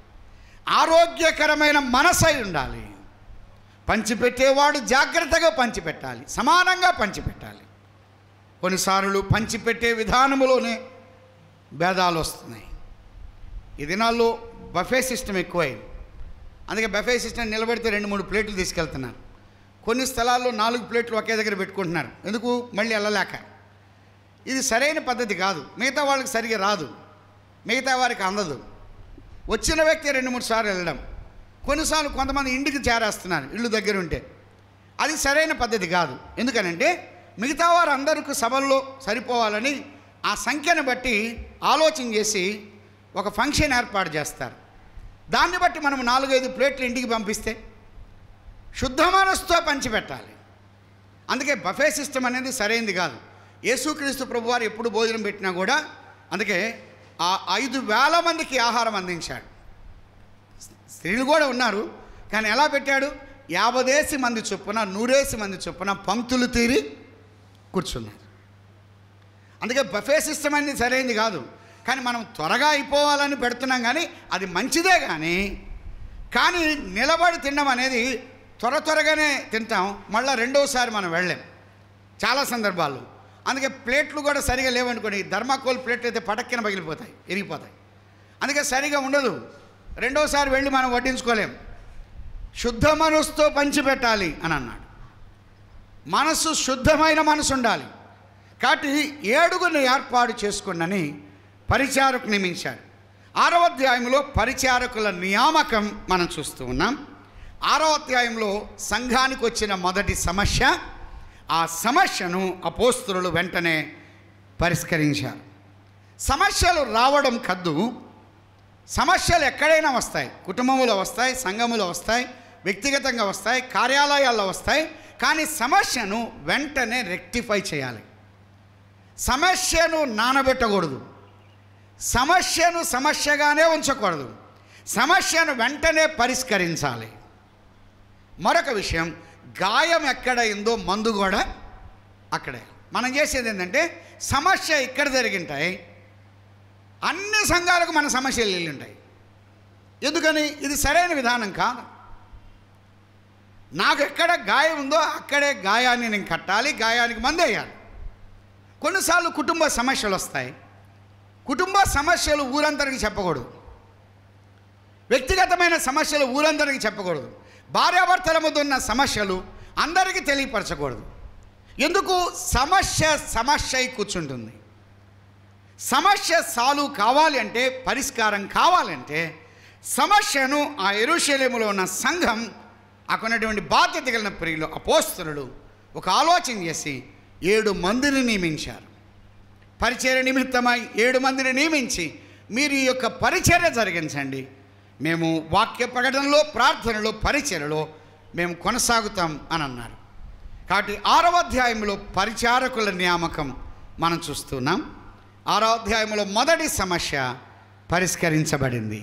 A: ఆరోగ్యకరమైన మనసై ఉండాలి. పంచిపెట్టేవాడు జాగ్రత్తగా పంచిపెట్టాలి, సమానంగా పంచిపెట్టాలి. కొన్నిసార్లు పంచిపెట్టే విధానములోనే భేదాలు వస్తున్నాయి. ఈ దినాల్లో బఫే సిస్టమ్ ఎక్కువైంది. అందుకే బఫే సిస్టమ్ నిలబెడితే 2-3 ప్లేట్లు తీసుకెళ్తున్నారు. కొన్ని స్థలాల్లో 4 ప్లేట్లు ఒకే దగ్గర పెట్టుకుంటున్నారు. ఎందుకు? మళ్ళీ వెళ్ళలేక. ఇది సరైన పద్ధతి కాదు. మిగతా వాళ్ళకి సరిగా రాదు, మిగతా వారికి అందదు. వచ్చిన వ్యక్తి 2-3 సార్లు వెళ్ళడం. కొన్నిసార్లు కొంతమంది ఇంటికి చేరేస్తున్నారు ఇల్లు దగ్గర ఉంటే. అది సరైన పద్ధతి కాదు. ఎందుకనంటే మిగతా వారు అందరికీ సభల్లో సరిపోవాలని ఆ సంఖ్యను బట్టి ఆలోచన చేసి ఒక ఫంక్షన్ ఏర్పాటు చేస్తారు. దాన్ని బట్టి మనం 4-5 ప్లేట్లు ఇంటికి పంపిస్తే శుద్ధ మనసుతో పంచిపెట్టాలి. అందుకే బఫే సిస్టమ్ అనేది సరైనది కాదు. యేసుక్రీస్తు ప్రభువారు ఎప్పుడు భోజనం పెట్టినా కూడా అందుకే ఆ 5,000 మందికి ఆహారం అందించాడు. స్త్రీలు కూడా ఉన్నారు, కానీ ఎలా పెట్టాడు? 50 మంది చొప్పున 100 మంది చొప్పున పంక్తులు తీరి కూర్చున్నారు. అందుకే బఫే సిస్టమ్ అనేది సరైనది కాదు. కానీ మనం త్వరగా అయిపోవాలని పెడుతున్నాం, కానీ అది మంచిదే. కానీ నిలబడి తినడం అనేది త్వరగానే తింటాం, మళ్ళీ రెండోసారి మనం వెళ్ళాం చాలా సందర్భాల్లో. అందుకే ప్లేట్లు కూడా సరిగా లేవనుకోండి, ధర్మాకోల్ ప్లేట్లు అయితే పటక్కిన పగిలిపోతాయి, ఇరిగిపోతాయి. అందుకే సరిగా ఉండదు, రెండోసారి వెళ్ళి మనం వడ్డించుకోలేం. శుద్ధ మనసుతో పంచిపెట్టాలి అని అన్నాడు. మనసు శుద్ధమైన మనసు ఉండాలి. కాబట్టి 7 ఏర్పాటు చేసుకోండి పరిచారకు నియమించాడు. 6వ అధ్యాయంలో పరిచారకుల నియామకం మనం చూస్తూ ఉన్నాం. 6వ అధ్యాయంలో సంఘానికి వచ్చిన మొదటి సమస్య, ఆ సమస్యను అపోస్తలులు వెంటనే పరిష్కరించారు. సమస్యలు రావడం కద్దు, సమస్యలు ఎక్కడైనా వస్తాయి. కుటుంబంలో వస్తాయి, సంఘములో వస్తాయి, వ్యక్తిగతంగా వస్తాయి, కార్యాలయాల్లో వస్తాయి. కానీ సమస్యను వెంటనే రెక్టిఫై చేయాలి. సమస్యను నానబెట్టకూడదు, సమస్యను సమస్యగానే ఉంచకూడదు, సమస్యను వెంటనే పరిష్కరించాలి. మరొక విషయం, గాయం ఎక్కడైందో మందు కూడా అక్కడే. మనం చేసేది ఏంటంటే సమస్య ఇక్కడ జరిగింటాయి, అన్ని సంఘాలకు మన సమస్యలు వెళ్ళి ఉంటాయి. ఎందుకని? ఇది సరైన విధానం కాదు. నాకు ఎక్కడ గాయం ఉందో అక్కడే గాయాన్ని నేను కట్టాలి, గాయానికి మందు వేయాలి. కొన్నిసార్లు కుటుంబ సమస్యలు వస్తాయి. కుటుంబ సమస్యలు ఊరందరికీ చెప్పకూడదు, వ్యక్తిగతమైన సమస్యలు ఊరందరికీ చెప్పకూడదు, భార్యాభర్తల మధ్య ఉన్న సమస్యలు అందరికీ తెలియపరచకూడదు. ఎందుకు? సమస్య అయి కూర్చుంటుంది. సమస్య సాల్వ్ కావాలి అంటే, పరిష్కారం కావాలంటే సమస్యను ఆ యెరూషలేములో ఉన్న సంఘం, అక్కడున్నటువంటి బాధ్యత కలిగిన ప్రియులు అపోస్తలులు ఒక ఆలోచన చేసి 7 మందిని నియమించారు. పరిచర్య నిమిత్తమై 7 మందిని నియమించి, మీరు ఈ యొక్క పరిచర్య జరిగించండి, మేము వాక్య ప్రకటనలో, ప్రార్థనలో, పరిచర్యలో మేము కొనసాగుతాం అని అన్నారు. కాబట్టి 6వ అధ్యాయంలో పరిచారకుల నియామకం మనం చూస్తున్నాం. 6వ అధ్యాయంలో మొదటి సమస్య పరిష్కరించబడింది.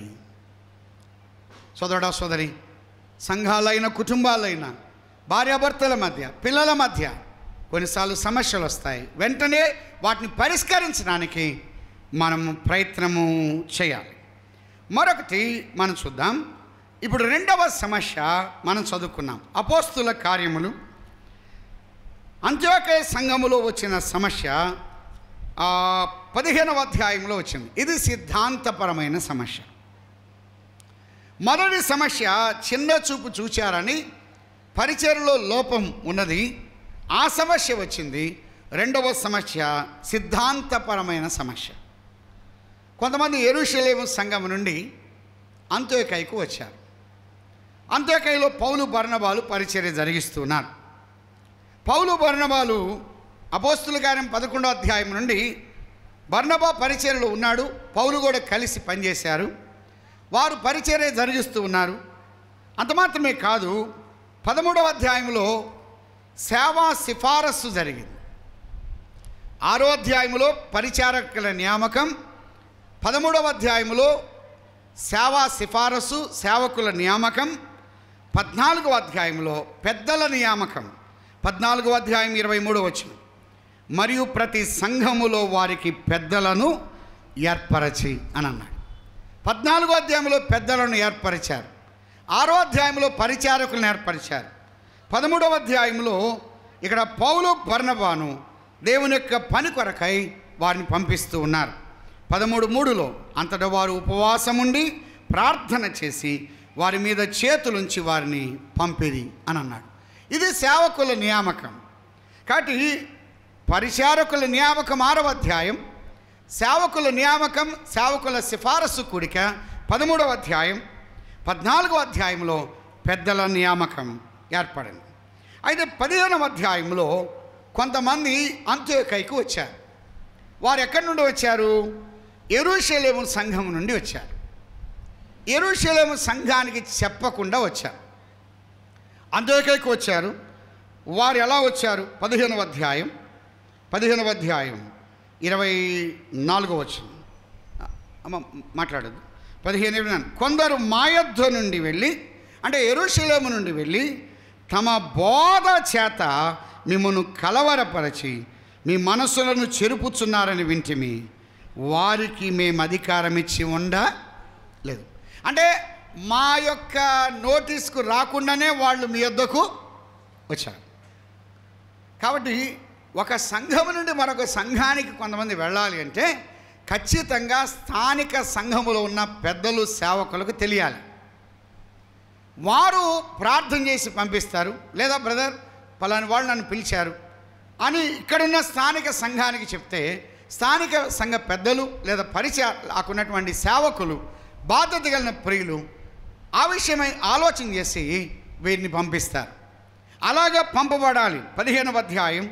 A: సోదరుడా, సోదరి, సంఘాలైన, కుటుంబాలైన, భార్యాభర్తల మధ్య, పిల్లల మధ్య కొన్నిసార్లు సమస్యలు వస్తాయి. వెంటనే వాటిని పరిష్కరించడానికి మనము ప్రయత్నము చేయాలి. మరొకటి మనం చూద్దాం. ఇప్పుడు రెండవ సమస్య మనం చదువుకున్నాం. అపోస్తుల కార్యములు అంత్యోకయ సంఘములో వచ్చిన సమస్య 15వ అధ్యాయంలో వచ్చింది. ఇది సిద్ధాంతపరమైన సమస్య. మొదటి సమస్య చిన్న చూపు చూచారని, పరిచర్యలో లోపం ఉన్నది, ఆ సమస్య వచ్చింది. రెండవ సమస్య సిద్ధాంతపరమైన సమస్య. కొంతమంది యెరూషలేము సంఘం నుండి అంత్యోకయకు వచ్చారు. అంత్యోకయలో పౌలు బర్నబాలు పరిచర్య జరిగిస్తున్నారు. పౌలు బర్నబాలు అపోస్తుల కార్యం 11వ అధ్యాయం నుండి బర్నబా పరిచర్యలో ఉన్నాడు, పౌలు కూడా కలిసి పనిచేశారు. వారు పరిచర్య జరిగిస్తూ ఉన్నారు. అంత మాత్రమే కాదు, 13వ అధ్యాయంలో సేవా సిఫారసు జరిగింది. 6వ అధ్యాయంలో పరిచారకుల నియామకం, 13వ అధ్యాయంలో సేవా సిఫారసు, సేవకుల నియామకం, 14వ అధ్యాయంలో పెద్దల నియామకం. 14వ అధ్యాయం 23వ వచనం, మరియు ప్రతి సంఘములో వారికి పెద్దలను ఏర్పరచి అని అన్నాడు. 14వ అధ్యాయంలో పెద్దలను ఏర్పరిచారు. 6వ అధ్యాయంలో పరిచారకులను ఏర్పరిచారు. 13వ అధ్యాయంలో ఇక్కడ పౌలు బర్నబాను దేవుని యొక్క పని కొరకై వారిని పంపిస్తూ ఉన్నారు. 13:3లో అంతటా వారు ఉపవాసం ఉండి ప్రార్థన చేసి వారి మీద చేతులుంచి వారిని పంపిరి అని అన్నాడు. ఇది సేవకుల నియామకం. కాబట్టి పరిచారకుల నియామకం 6వ అధ్యాయం, సేవకుల నియామకం, సేవకుల సిఫారసు కూడిక 13వ అధ్యాయం. 14వ అధ్యాయంలో పెద్దల నియామకం ఏర్పడింది. అయితే 15వ అధ్యాయంలో కొంతమంది అంత్యోకయకు వచ్చారు. వారు ఎక్కడి నుండి వచ్చారు? యెరూషలేము సంఘం నుండి వచ్చారు. యెరూషలేము సంఘానికి చెప్పకుండా వచ్చారు, అంత్యోకయకు వచ్చారు. వారు ఎలా వచ్చారు? 15వ అధ్యాయం 24వ వచనం. అమ్మ మాట్లాడద్దు. 15 కొందరు మా యొద్ద నుండి వెళ్ళి, అంటే యెరూషలేము నుండి వెళ్ళి, తమ బోధ చేత మిమ్మను కలవరపరచి మీ మనసులను చెరుపుచున్నారని వింటిమి. వారికి మేము అధికారం ఇచ్చి ఉండలేదు. అంటే మా యొక్క నోటీస్కు రాకుండానే వాళ్ళు మీ యొద్దకు వచ్చారు. కాబట్టి ఒక సంఘం నుండి మరొక సంఘానికి కొంతమంది వెళ్ళాలి అంటే ఖచ్చితంగా స్థానిక సంఘములో ఉన్న పెద్దలు, సేవకులకు తెలియాలి. వారు ప్రార్థన చేసి పంపిస్తారు. లేదా బ్రదర్ పలాని వాళ్ళు నన్ను పిలిచారు అని ఇక్కడున్న స్థానిక సంఘానికి చెప్తే, స్థానిక సంఘ పెద్దలు లేదా పరిచయకున్నటువంటి సేవకులు, బాధ్యత కలిగిన ప్రియులు ఆ విషయమై ఆలోచన చేసి వీరిని పంపిస్తారు. అలాగా పంపబడాలి. 15వ అధ్యాయం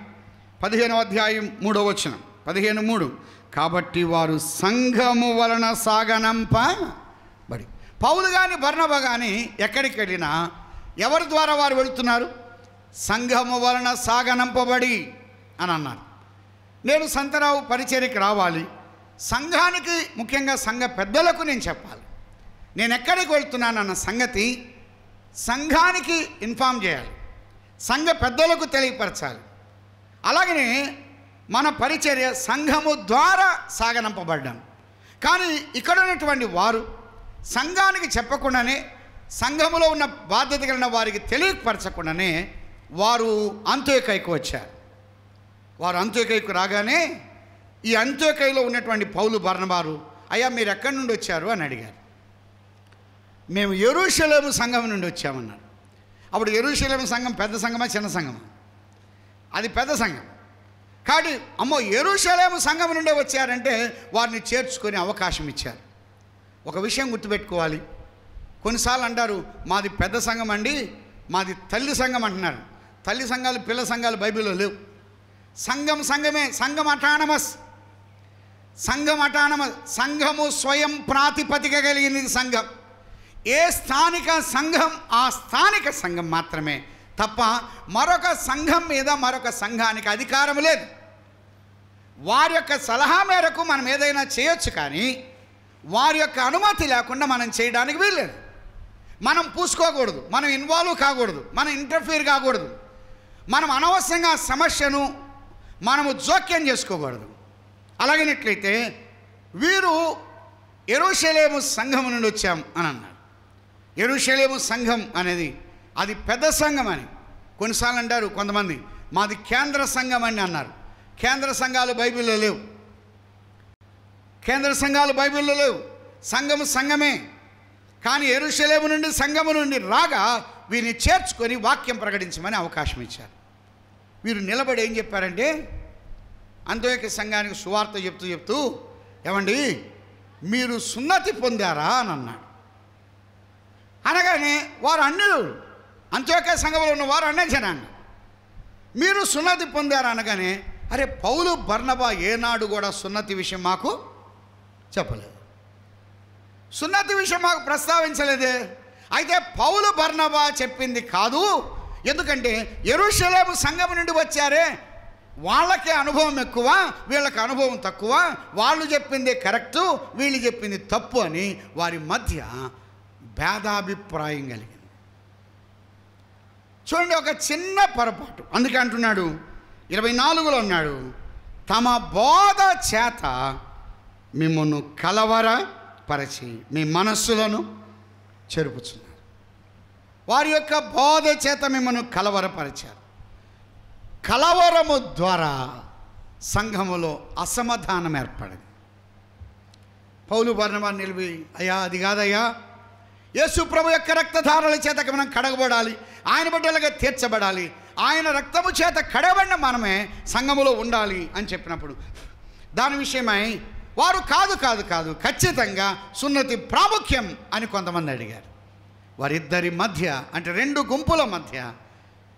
A: 3వ వచనం, 15:3 కాబట్టి వారు సంఘము వలన సాగనంపబడి. పౌలు కానీ బర్నబా కానీ ఎక్కడికి వెళ్ళినా ఎవరి ద్వారా వారు వెళుతున్నారు? సంఘము వలన సాగనంపబడి అని అన్నారు. నేను సంతరావు పరిచర్యకి రావాలి, సంఘానికి ముఖ్యంగా సంఘ పెద్దలకు నేను చెప్పాలి, నేను ఎక్కడికి వెళ్తున్నానన్న సంగతి సంఘానికి ఇన్ఫామ్ చేయాలి, సంఘ పెద్దలకు తెలియపరచాలి. అలాగనే మన పరిచర్య సంఘము ద్వారా సాగనంపబడ్డాం. కానీ ఇక్కడ ఉన్నటువంటి వారు సంఘానికి చెప్పకుండానే, సంఘములో ఉన్న బాధ్యత కలిగిన వారికి తెలియపరచకుండానే వారు అంత్యోకయకు వచ్చారు. వారు అంత్యోకయకు రాగానే ఈ అంత్యోకయలో ఉన్నటువంటి పౌలు బర్నబారు, అయ్యా మీరు ఎక్కడి నుండి వచ్చారు అని అడిగారు. మేము యెరూషలేము సంఘం నుండి వచ్చామన్నారు. అప్పుడు యెరూషలేము సంఘం పెద్ద సంఘమా చిన్న సంఘమా? అది పెద్ద సంఘం. కాబట్టి అమ్మో యెరూషలేము సంఘం నుండే వచ్చారంటే వారిని చేర్చుకునే అవకాశం ఇచ్చారు. ఒక విషయం గుర్తుపెట్టుకోవాలి. కొన్నిసార్లు అంటారు మాది పెద్ద సంఘం అండి, మాది తల్లి సంఘం అంటున్నారు. తల్లి సంఘాలు, పిల్ల సంఘాలు బైబిల్లో లేవు. సంఘమే. సంఘం అటానమస్. సంఘము స్వయం ప్రాతిపదిక కలిగినది సంఘం. ఏ స్థానిక సంఘం ఆ స్థానిక సంఘం మాత్రమే తప్ప మరొక సంఘం మీద మరొక సంఘానికి అధికారం లేదు. వారి యొక్క సలహా మేరకు మనం ఏదైనా చేయొచ్చు, కానీ వారి యొక్క అనుమతి లేకుండా మనం చేయడానికి వీల్లేదు. మనం పూసుకోకూడదు, మనం ఇన్వాల్వ్ కాకూడదు, మనం ఇంటర్ఫీర్ కాకూడదు, మనం అనవసరంగా సమస్యను మనము జోక్యం చేసుకోకూడదు. అలాగనట్లయితే వీరు యెరూషలేము సంఘం నుండి వచ్చాం అని అన్నారు. యెరూషలేము సంఘం అనేది అది పెద్ద సంఘం అని కొన్నిసార్లు అంటారు కొంతమంది, మాది కేంద్ర సంఘం అని అన్నారు. కేంద్ర సంఘాలు బైబిల్లో లేవు, కేంద్ర సంఘాలు బైబిల్లో లేవు. సంఘము సంఘమే. కానీ యెరూషలేము నుండి సంఘము నుండి రాగా వీరిని చేర్చుకొని వాక్యం ప్రకటించమని అవకాశం ఇచ్చారు. వీరు నిలబడి ఏం చెప్పారంటే అంతియోక్య సంఘానికి సువార్త చెప్తూ ఏమండి మీరు సున్నతి పొందారా అని అన్నాడు. అనగానే వారు అన్యులు, అంతియోక్య సంఘంలో ఉన్న వారు అన్య జనాంగం. మీరు సున్నతి పొందారా అనగానే అరే పౌలు బర్నబా ఏనాడు కూడా సున్నతి విషయం మాకు చెప్పలేదు, సున్నతి విషయం మాకు ప్రస్తావించలేదే. అయితే పౌలు బర్నబా చెప్పింది కాదు, ఎందుకంటే యెరూషలేము సంఘం నుండి వచ్చారే వాళ్ళకే అనుభవం ఎక్కువ, వీళ్ళకి అనుభవం తక్కువ, వాళ్ళు చెప్పిందే కరెక్టు, వీళ్ళు చెప్పింది తప్పు అని వారి మధ్య భేదాభిప్రాయం కలిగింది. చూడండి, ఒక చిన్న పొరపాటు. అందుకే అంటున్నాడు 24లో అన్నాడు, తమ బోధ చేత మిమ్మల్ని కలవరపరచి మీ మనస్సులను చెరుపుచున్నారు. వారి యొక్క బోధ చేత మిమ్మల్ని కలవరపరిచారు. కలవరము ద్వారా సంఘములో అసమాధానం ఏర్పడింది. పౌలు బర్నబా నిలిపి, అయ్యా అది కాదయ్యా, యేసు ప్రభు యొక్క రక్తధారల చేత మనం కడగబడాలి, ఆయన బిడ్డలుగా తీర్చబడాలి, ఆయన రక్తము చేత కడగబడిన మనమే సంఘములో ఉండాలి అని చెప్పినప్పుడు దాని విషయమై వారు కాదు కాదు కాదు ఖచ్చితంగా సున్నతి ప్రాముఖ్యం అని కొంతమంది అడిగారు. వారిద్దరి మధ్య అంటే రెండు గుంపుల మధ్య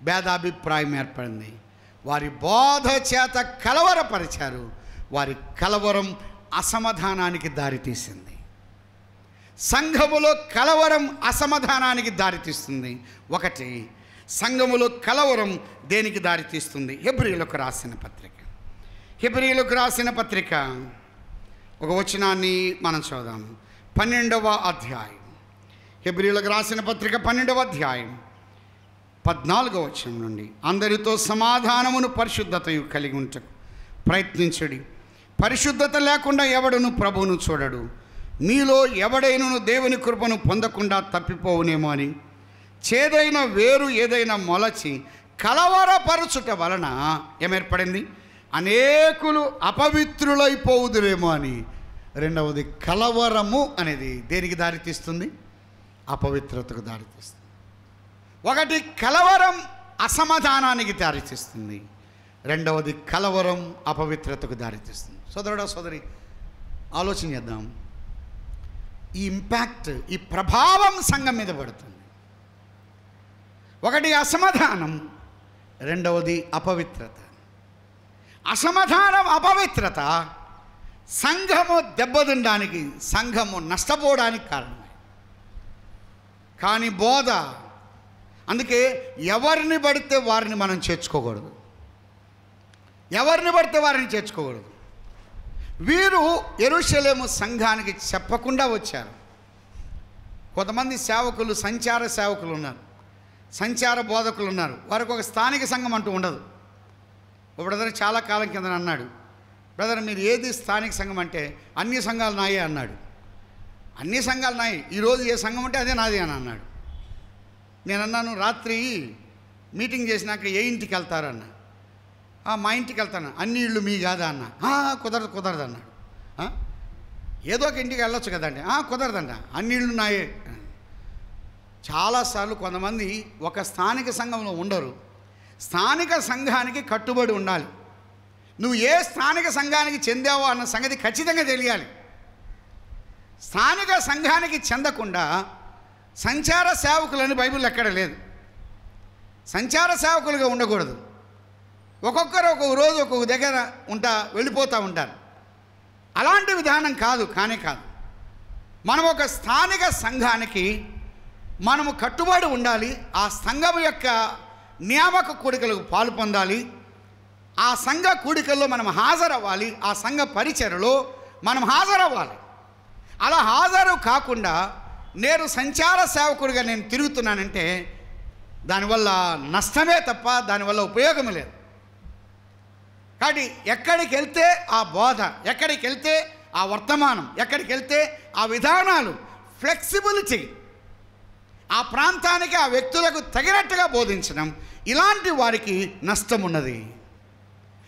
A: భేదాభిప్రాయం ఏర్పడింది. వారి బోధ చేత కలవరపరిచారు. వారి కలవరం అసమాధానానికి దారితీసింది. సంఘములో కలవరం అసమాధానానికి దారితీస్తుంది. ఒకటి, సంఘములో కలవరం దేనికి దారితీస్తుంది? హెబ్రీయులకు రాసిన పత్రిక, హెబ్రీయులకు రాసిన పత్రిక ఒక వచనాన్ని మనం చూద్దాం. 12వ అధ్యాయం, హెబ్రీయులకు రాసిన పత్రిక 12వ అధ్యాయం 14వ వచనం నుండి, అందరితో సమాధానమును పరిశుద్ధతయు కలిగి ఉంటకు ప్రయత్నించుడి, పరిశుద్ధత లేకుండా ఎవడును ప్రభువును చూడడు, మీలో ఎవడైనను దేవుని కృపను పొందకుండా తప్పిపోవునేమో అని చేదైన వేరు ఏదైనా మొలచి కలవరపరచుట వలన ఏమేర్పడింది? అనేకులు అపవిత్రులైపోవుదురేమో అని. రెండవది, కలవరము అనేది దేనికి దారితీస్తుంది? అపవిత్రతకు దారితీస్తుంది. ఒకటి, కలవరం అసమాధానానికి దారితీస్తుంది. రెండవది, కలవరం అపవిత్రతకు దారితీస్తుంది. సోదరుడా సోదరి, ఆలోచన చేద్దాం. ఈ ఇంపాక్ట్, ఈ ప్రభావం సంఘం మీద పడుతుంది. ఒకటి అసమాధానం, రెండవది అపవిత్రత. అసమాధానం, అపవిత్రత సంఘము దెబ్బతినడానికి, సంఘము నష్టపోవడానికి కారణమే. కానీ బోధ, అందుకే ఎవరిని పడితే వారిని మనం చేర్చుకోకూడదు, ఎవరిని పడితే వారిని చేర్చుకోకూడదు. వీరు యెరూషలేము సంఘానికి చెప్పకుండా వచ్చారు. కొంతమంది సేవకులు, సంచార సేవకులు ఉన్నారు, సంచార బోధకులు ఉన్నారు. వారికి ఒక స్థానిక సంఘం అంటూ ఉండదు. ఒక బ్రదర్ చాలా కాలం కింద అన్నాడు, బ్రదర్ మీరు ఏది స్థానిక సంఘం అంటే అన్ని సంఘాలు నాయే అన్నాడు. అన్ని సంఘాలు నాయి, ఈరోజు ఏ సంఘం అంటే అదే నాది అని అన్నాడు. నేను అన్నాను, రాత్రి మీటింగ్ చేసినాక ఏ ఇంటికి వెళ్తారన్న? మా ఇంటికి వెళ్తాను. అన్ని ఇళ్ళు మీ కాదా అన్న? కుదరదు అన్నాడు. ఏదో ఒక ఇంటికి వెళ్ళొచ్చు కదండి. కుదరదంట, అన్ని ఇళ్ళు నాయే. చాలాసార్లు కొంతమంది ఒక స్థానిక సంఘంలో ఉండరు. స్థానిక సంఘానికి కట్టుబడి ఉండాలి. నువ్వు ఏ స్థానిక సంఘానికి చెందావో అన్న సంగతి ఖచ్చితంగా తెలియాలి. స్థానిక సంఘానికి చెందకుండా సంచార సేవకులని బైబిల్ ఎక్కడ లేదు. సంచార సేవకులుగా ఉండకూడదు. ఒక్కొక్కరు ఒక్కొక్క రోజు ఒక్కొక్క దగ్గర వెళ్ళిపోతూ ఉంటారు. అలాంటి విధానం కాదు, కానే కాదు. మనం ఒక స్థానిక సంఘానికి మనము కట్టుబడి ఉండాలి. ఆ సంఘం యొక్క నియామక కూడికలకు పాలు పొందాలి. ఆ సంఘ కూడికల్లో మనం హాజరవ్వాలి. ఆ సంఘ పరిచర్యలో మనం హాజరవ్వాలి. అలా హాజరు కాకుండా నేను సంచార సేవకుడిగా నేను తిరుగుతున్నానంటే దానివల్ల నష్టమే తప్ప దానివల్ల ఉపయోగం లేదు. కాబట్టి ఎక్కడికి వెళ్తే ఆ బోధ, ఎక్కడికి వెళ్తే ఆ వర్తమానం, ఎక్కడికి వెళ్తే ఆ విధానాలు, ఫ్లెక్సిబిలిటీ, ఆ ప్రాంతానికి ఆ వ్యక్తులకు తగినట్టుగా బోధించడం, ఇలాంటి వారికి నష్టం ఉన్నది,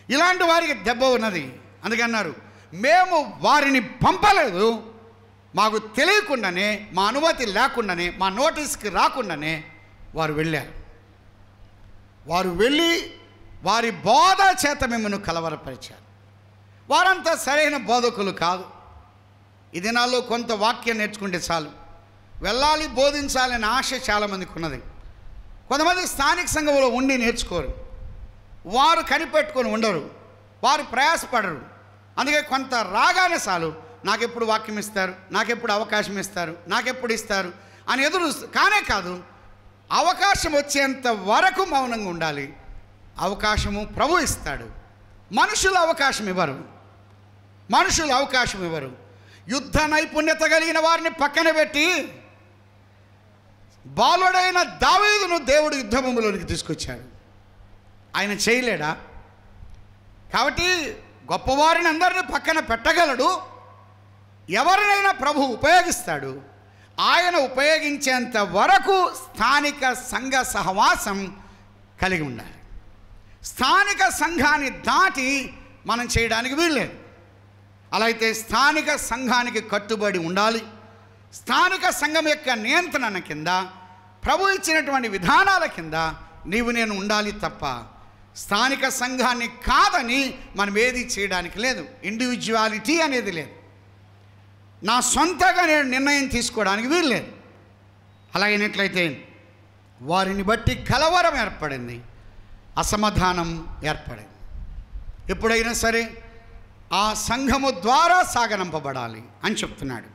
A: ఇలాంటి వారికి దెబ్బ ఉన్నది. అందుకన్నారు, మేము వారిని పంపలేదు, మాకు తెలియకుండానే, మా అనుమతి లేకుండానే, మా నోటీస్కి రాకుండానే వారు వెళ్ళారు. వారు వెళ్ళి వారి బోధ చేత మిమ్మల్ని కలవరపరిచారు. వారంతా సరైన బోధకులు కాదు. ఈ దినాల్లో కొంత వాక్యం నేర్చుకుంటే చాలు, వెళ్ళాలి బోధించాలనే ఆశ చాలామందికి ఉన్నది. కొంతమంది స్థానిక సంఘంలో ఉండి నేర్చుకోరు, వారు కనిపెట్టుకొని ఉండరు, వారు ప్రయాసపడరు. అందుకే కొంత రాగానే చాలు, నాకెప్పుడు వాక్యం ఇస్తారు, నాకెప్పుడు అవకాశం ఇస్తారు, నాకెప్పుడు ఇస్తారు అని ఎదురు. కానే కాదు, అవకాశం వచ్చేంత వరకు మౌనంగా ఉండాలి. అవకాశము ప్రభు ఇస్తాడు, మనుషులు అవకాశం ఇవ్వరు, మనుషులు అవకాశం ఇవ్వరు. యుద్ధ నైపుణ్యత కలిగిన వారిని పక్కన పెట్టి బాలుడైన దావీదును దేవుడు యుద్ధభూమిలోనికి తీసుకొచ్చాడు. ఆయన చేయలేడా? కాబట్టి గొప్పవారిని అందరినీ పక్కన పెట్టగలడు. ఎవరినైనా ప్రభు ఉపయోగిస్తాడు. ఆయన ఉపయోగించేంత వరకు స్థానిక సంఘ సహవాసం కలిగి ఉండాలి. స్థానిక సంఘాన్ని దాటి మనం చేయడానికి వీల్లేదు. అలా అయితే స్థానిక సంఘానికి కట్టుబడి ఉండాలి. స్థానిక సంఘం యొక్క నియంత్రణ కింద, ప్రభు ఇచ్చినటువంటి విధానాల కింద నీవు నేను ఉండాలి తప్ప స్థానిక సంఘాన్ని కాదని మనం ఏది చేయడానికి లేదు. ఇండివిజువాలిటీ అనేది లేదు. నా సొంతగా నేను నిర్ణయం తీసుకోవడానికి వీల్లేదు. అలాగైనట్లయితే వారిని బట్టి కలవరం ఏర్పడింది, అసమాధానం ఏర్పడింది. ఎప్పుడైనా సరే ఆ సంఘము ద్వారా సాగనంపబడాలి అని చెప్తున్నాడు.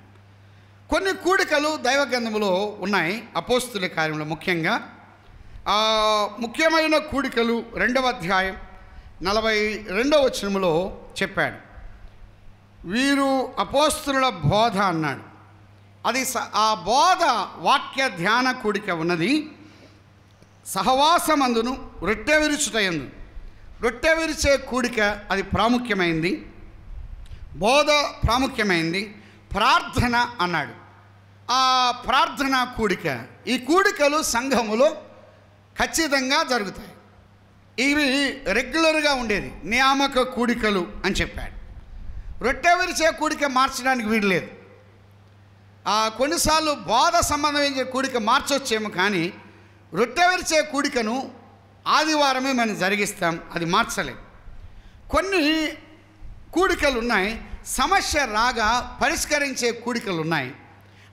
A: కొన్ని కూడికలు దైవ గ్రంథములో ఉన్నాయి. అపోస్తుల కార్యంలో ముఖ్యంగా ముఖ్యమైన కూడికలు 2వ అధ్యాయం 42వ వచనములో చెప్పాడు. వీరు అపోస్తుల బోధ అన్నాడు. అది ఆ బోధ వాక్య ధ్యాన కూడిక ఉన్నది. సహవాసమందును రొట్టె విరుచుటయందు, రొట్టె విరిచే కూడిక అది ప్రాముఖ్యమైంది, బోధ ప్రాముఖ్యమైంది. ప్రార్థన అన్నాడు. ఆ ప్రార్థన కూడిక, ఈ కూడికలు సంఘములో ఖచ్చితంగా జరుగుతాయి. ఇవి రెగ్యులర్గా ఉండేది, నియామక కూడికలు అని చెప్పాడు. రొట్టె విరిచే కూడిక మార్చడానికి వీల్లేదు. కొన్నిసార్లు బోధ సంబంధమైన కూడిక మార్చొచ్చేమో, కానీ రొట్టె విరిచే కూడికను ఆదివారమే మనం జరిగిస్తాం, అది మార్చలేం. కొన్ని కూడికలు ఉన్నాయి, సమస్య రాగా పరిష్కరించే కూడికలు ఉన్నాయి.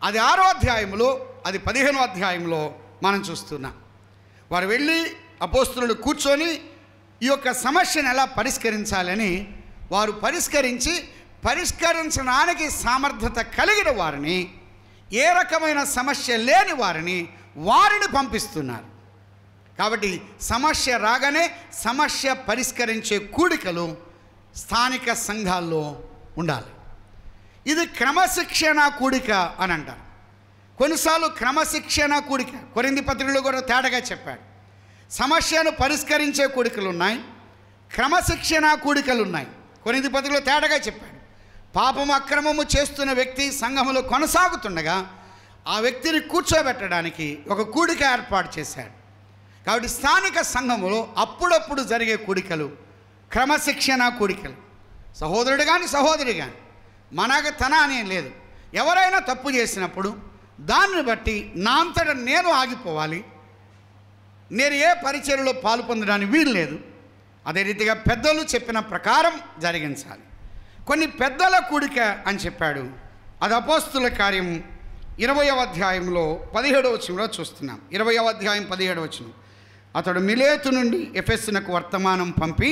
A: అది 6వ అధ్యాయంలో, అది 15వ అధ్యాయంలో మనం చూస్తున్నాం. వారు వెళ్ళి అపోస్తులు కూర్చొని ఈ యొక్క సమస్యను ఎలా పరిష్కరించాలని వారు పరిష్కరించడానికి సామర్థ్యత కలిగిన వారిని, ఏ రకమైన సమస్య లేని వారిని పంపిస్తున్నారు. కాబట్టి సమస్య రాగానే సమస్య పరిష్కరించే కూడికలు స్థానిక సంఘాల్లో ఉండాలి. ఇది క్రమశిక్షణ కూడిక అని అంటారు. కొన్నిసార్లు క్రమశిక్షణ కూడిక, కొరింథీ పత్రికలో కూడా తేడాగా చెప్పాడు. సమస్యను పరిష్కరించే కూడికలు ఉన్నాయి, క్రమశిక్షణ కూడికలు ఉన్నాయి. కొరింథీ పత్రికలో తేడాగా చెప్పాడు. పాపము అక్రమము చేస్తున్న వ్యక్తి సంఘములో కొనసాగుతుండగా ఆ వ్యక్తిని కూర్చోబెట్టడానికి ఒక కూడిక ఏర్పాటు చేశాడు. కాబట్టి స్థానిక సంఘములో అప్పుడప్పుడు జరిగే కూడికలు క్రమశిక్షణ కూడికలు. సహోదరుడు కానీ సహోదరి కానీ మనకు తన అనేం లేదు. ఎవరైనా తప్పు చేసినప్పుడు దాన్ని బట్టి నా అంతటా నేను ఆగిపోవాలి, నేను ఏ పరిచర్యలో పాలు పొందడానికి వీలు లేదు. అదే రీతిగా పెద్దలు చెప్పిన ప్రకారం జరిగించాలి. కొన్ని పెద్దల కూడిక అని చెప్పాడు. అది అపోస్తుల కార్యం 20వ అధ్యాయంలో 17వ వచనంలో చూస్తున్నాం. 20వ అధ్యాయం 17వ వచనం. అతడు మిలేతు నుండి ఎఫెసునకు వర్తమానం పంపి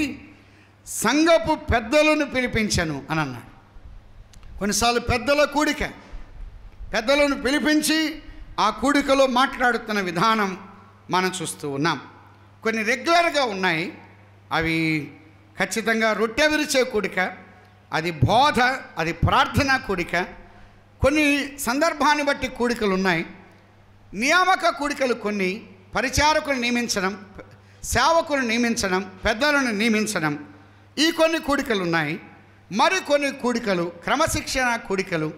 A: సంఘపు పెద్దలను పిలిపించను అని అన్నాడు. కొన్నిసార్లు పెద్దల కూడిక, పెద్దలను పిలిపించి ఆ కూడికలో మాట్లాడుతున్న విధానం మనం చూస్తూ ఉన్నాం. కొన్ని రెగ్యులర్గా ఉన్నాయి, అవి ఖచ్చితంగా రొట్టె విరిచే కూడిక, అది బోధ, అది ప్రార్థన కూడిక. కొన్ని సందర్భాన్ని బట్టి కూడికలు ఉన్నాయి. నియామక కూడికలు కొన్ని, పరిచారకులు నియమించడం, సేవకులను నియమించడం, పెద్దలను నియమించడం, ఈ కొన్ని కూడికలు ఉన్నాయి. మరికొన్ని కూడికలు క్రమశిక్షణ కూడికలు,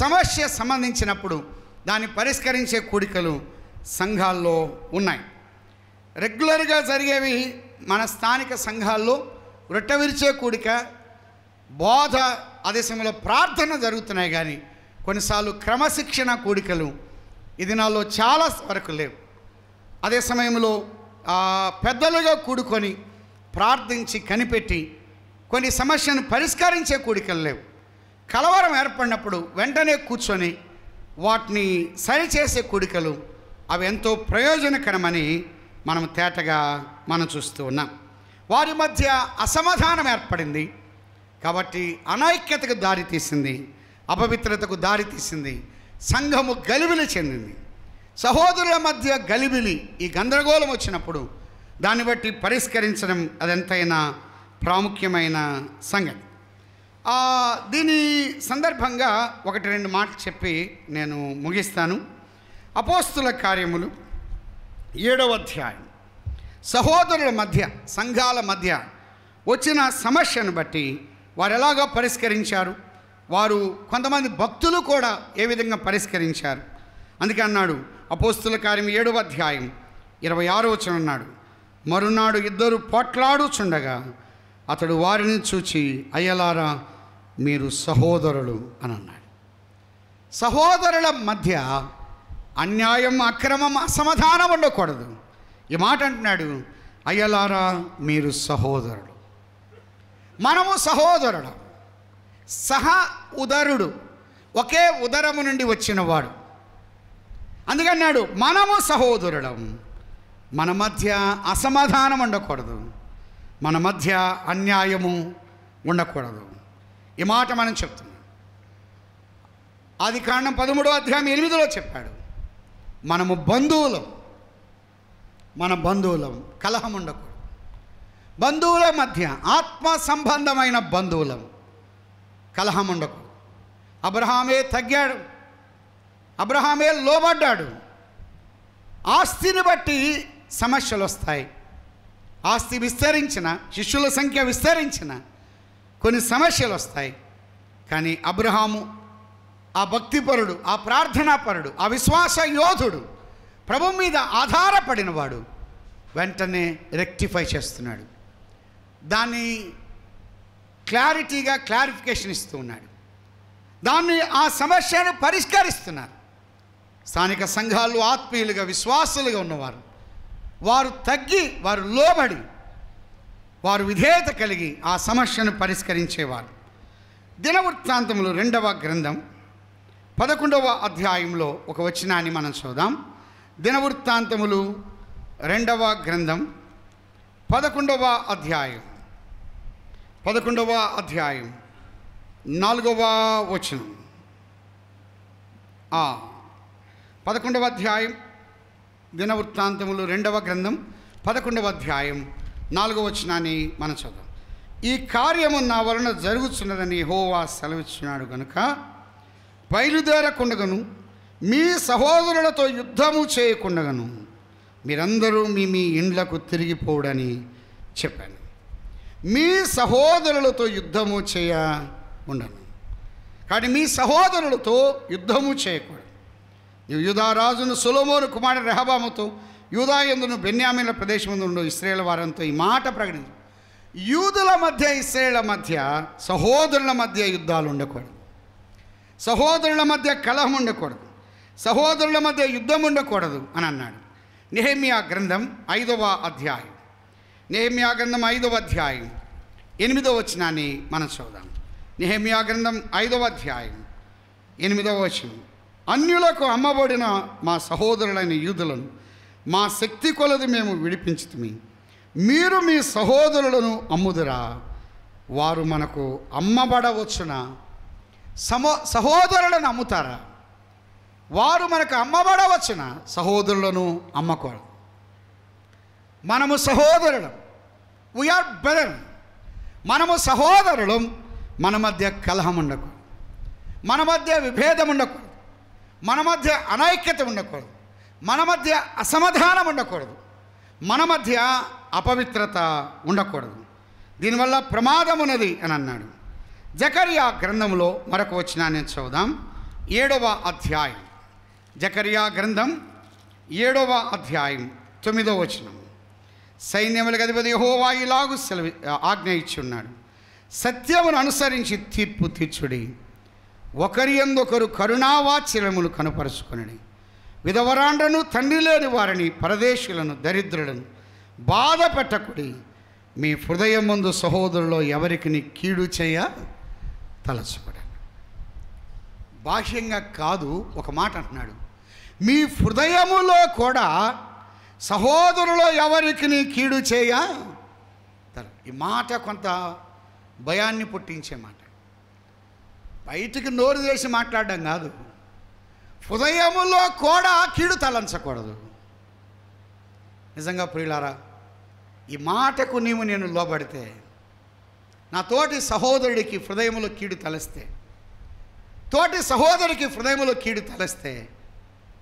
A: సమస్య సంబంధించినప్పుడు దాన్ని పరిష్కరించే కూడికలు సంఘాల్లో ఉన్నాయి. రెగ్యులర్గా జరిగేవి మన స్థానిక సంఘాల్లో రొట్టె విరిచే కూడిక, బోధ, అదే సమయంలో ప్రార్థన జరుగుతున్నాయి. కానీ కొన్నిసార్లు క్రమశిక్షణ కూడికలు ఈ దినాల్లో చాలా వరకు లేవు. అదే సమయంలో పెద్దలుగా కూడుకొని ప్రార్థించి కనిపెట్టి కొన్ని సమస్యను పరిష్కరించే కూడికలు లేవు. కలవరం ఏర్పడినప్పుడు వెంటనే కూర్చొని వాటిని సరిచేసే కూడికలు, అవి ఎంతో ప్రయోజనకరమని మనం తేటగా చూస్తూ ఉన్నాం. వారి మధ్య అసమాధానం ఏర్పడింది కాబట్టి అనైక్యతకు దారితీసింది, అపవిత్రతకు దారితీసింది, సంఘము గలిబిలి చెందింది. సహోదరుల మధ్య గలిబిలి, ఈ గందరగోళం వచ్చినప్పుడు దాన్ని బట్టి పరిష్కరించడం అదెంతైనా ప్రాముఖ్యమైన సంగతి. దీని సందర్భంగా 1-2 మాటలు చెప్పి నేను ముగిస్తాను. అపోస్తుల కార్యములు 7వ అధ్యాయం. సహోదరుల మధ్య, సంఘాల మధ్య వచ్చిన సమస్యను బట్టి వారు ఎలాగో పరిష్కరించారు, వారు కొంతమంది భక్తులు కూడా ఏ విధంగా పరిష్కరించారు. అందుకే అన్నాడు అపోస్తుల కార్యం 7వ అధ్యాయం 26వ వచనం అన్నాడు, మరునాడు ఇద్దరు పోట్లాడుచుండగా అతడు వారిని చూచి, అయ్యలారా మీరు సహోదరులు అని అన్నాడు. సహోదరుల మధ్య అన్యాయం, అక్రమం, అసమాధానం ఉండకూడదు. ఈ మాట అంటున్నాడు, అయ్యలారా మీరు సహోదరులు. మనము సహోదరుడు, సహ ఉదరుడు, ఒకే ఉదరము నుండి వచ్చినవాడు. అందుకన్నాడు మనము సహోదరులం. మన మధ్య అసమాధానం ఉండకూడదు, మన మధ్య అన్యాయము ఉండకూడదు. ఈ మాట మనం చెప్తున్నాం. ఆదికాండం 13వ అధ్యాయం 8లో చెప్పాడు, మనము బంధువులం, మన బంధువులం, కలహం ఉండకూడదు. బంధువుల మధ్య, ఆత్మ సంబంధమైన బంధువులం, కలహం ఉండకూడదు. అబ్రహామే తగ్గాడు, అబ్రహామే లోబడ్డాడు. ఆస్తిని బట్టి సమస్యలు వస్తాయి. ఆస్తి విస్తరించిన, శిష్యుల సంఖ్య విస్తరించిన కొన్ని సమస్యలు వస్తాయి. కానీ అబ్రహాము ఆ భక్తిపరుడు, ఆ ప్రార్థనాపరుడు, ఆ విశ్వాస యోధుడు, ప్రభు మీద ఆధారపడినవాడు వెంటనే రెక్టిఫై చేస్తున్నాడు. దాన్ని క్లారిఫికేషన్ ఇస్తూ ఉన్నాడు. దాన్ని, ఆ సమస్యను పరిష్కరిస్తున్నారు. స్థానిక సంఘాలు ఆత్మీయులుగా, విశ్వాసులుగా ఉన్నవారు, వారు తగ్గి, వారు లోబడి, వారు విధేయత కలిగి ఆ సమస్యను పరిష్కరించేవారు. దినవృత్తాంతములు 2వ గ్రంథం 11వ అధ్యాయంలో ఒక వచనాన్ని మనం చూద్దాం. దినవృత్తాంతములు 2వ గ్రంథం 11వ అధ్యాయం 4వ వచనం. 11వ అధ్యాయం దినవృత్తాంతములు 2వ గ్రంథం 11వ అధ్యాయం 4వ వచనాన్ని మనం చదువుదాం. ఈ కార్యము నా వలన జరుగుతున్నదని యెహోవా సెలవిస్తున్నాడు గనుక బయలుదేరకుండగను, మీ సహోదరులతో యుద్ధము చేయకుండగను మీరందరూ మీ ఇండ్లకు తిరిగిపోడని చెప్పాను. మీ సహోదరులతో యుద్ధము చేయ ఉండను. కానీ మీ సహోదరులతో యుద్ధము చేయకూడదు. నీవు యూదారాజును సొలొమోను కుమారుడు రెహబాముతో, యూదాయందును బెన్యామీనుల ప్రదేశమందు ఇశ్రాయేలు వారంతో ఈ మాట ప్రకటించు. యూదుల మధ్య, ఇశ్రాయేళ్ల మధ్య, సహోదరుల మధ్య యుద్ధాలు ఉండకూడదు. సహోదరుల మధ్య కలహం ఉండకూడదు. సహోదరుల మధ్య యుద్ధం ఉండకూడదు అని అన్నాడు. నెహెమ్యా గ్రంథం 5వ అధ్యాయం, నెహెమ్యా గ్రంథం 5వ అధ్యాయం 8వ వచనాన్ని మనం చూద్దాం. నెహెమ్యా గ్రంథం 5వ అధ్యాయం 8వ వచనం. అన్యులకు అమ్మబడిన మా సహోదరులైన యూదులను మా శక్తి కొలది మేము విడిపించుతుమి. మీరు మీ సహోదరులను అమ్ముదురా? వారు మనకు అమ్మబడవచ్చున. సహోదరులను అమ్ముతారా? వారు మనకు అమ్మబడవచ్చున. సహోదరులను అమ్మకూడదు. మనము సహోదరులం, వీఆర్ బ్రదర్. మనము సహోదరులం, మన మధ్య కలహం ఉండకూడదు. మన మధ్య విభేదం ఉండకూడదు, మన మధ్య అనైక్యత ఉండకూడదు, మన మధ్య అసమాధానం ఉండకూడదు, మన మధ్య అపవిత్రత ఉండకూడదు. దీనివల్ల ప్రమాదం ఉన్నది అని అన్నాడు. జకర్యా గ్రంథంలో మరొక వచనాన్ని చదువుదాం. 7వ అధ్యాయం, జకర్యా గ్రంథం 7వ అధ్యాయం 9వ వచనం. సైన్యములకు అధిపతి యెహోవా ఇలాగు ఆజ్ఞ ఇచ్చి ఉన్నాడు, సత్యమును అనుసరించి తీర్పు తీర్చుడి, ఒకరి యందొకరు కరుణావాత్సల్యములు కనుపరుచుకొనుడి. విధవరాండ్రను, తండ్రి లేని వారిని, పరదేశులను, దరిద్రులను బాధ పెట్టకుడి. మీ హృదయం ముందు సహోదరులో ఎవరికి కీడు చేయ తలచుకోండి. బాహ్యంగా కాదు, ఒక మాట అంటున్నాడు, మీ హృదయములో కూడా సహోదరులో ఎవరికి కీడు చేయ. ఈ మాట కొంత భయాన్ని పుట్టించే మాట. బయటికి నోరు చేసి మాట్లాడడం కాదు, హృదయములో కూడా కీడు తలంచకూడదు. నిజంగా ప్రియులారా, ఈ మాటకు నేను లోబడితే, నా తోటి సహోదరుడికి హృదయములో కీడు తలస్తే, తోటి సహోదరికి హృదయములో కీడు తలస్తే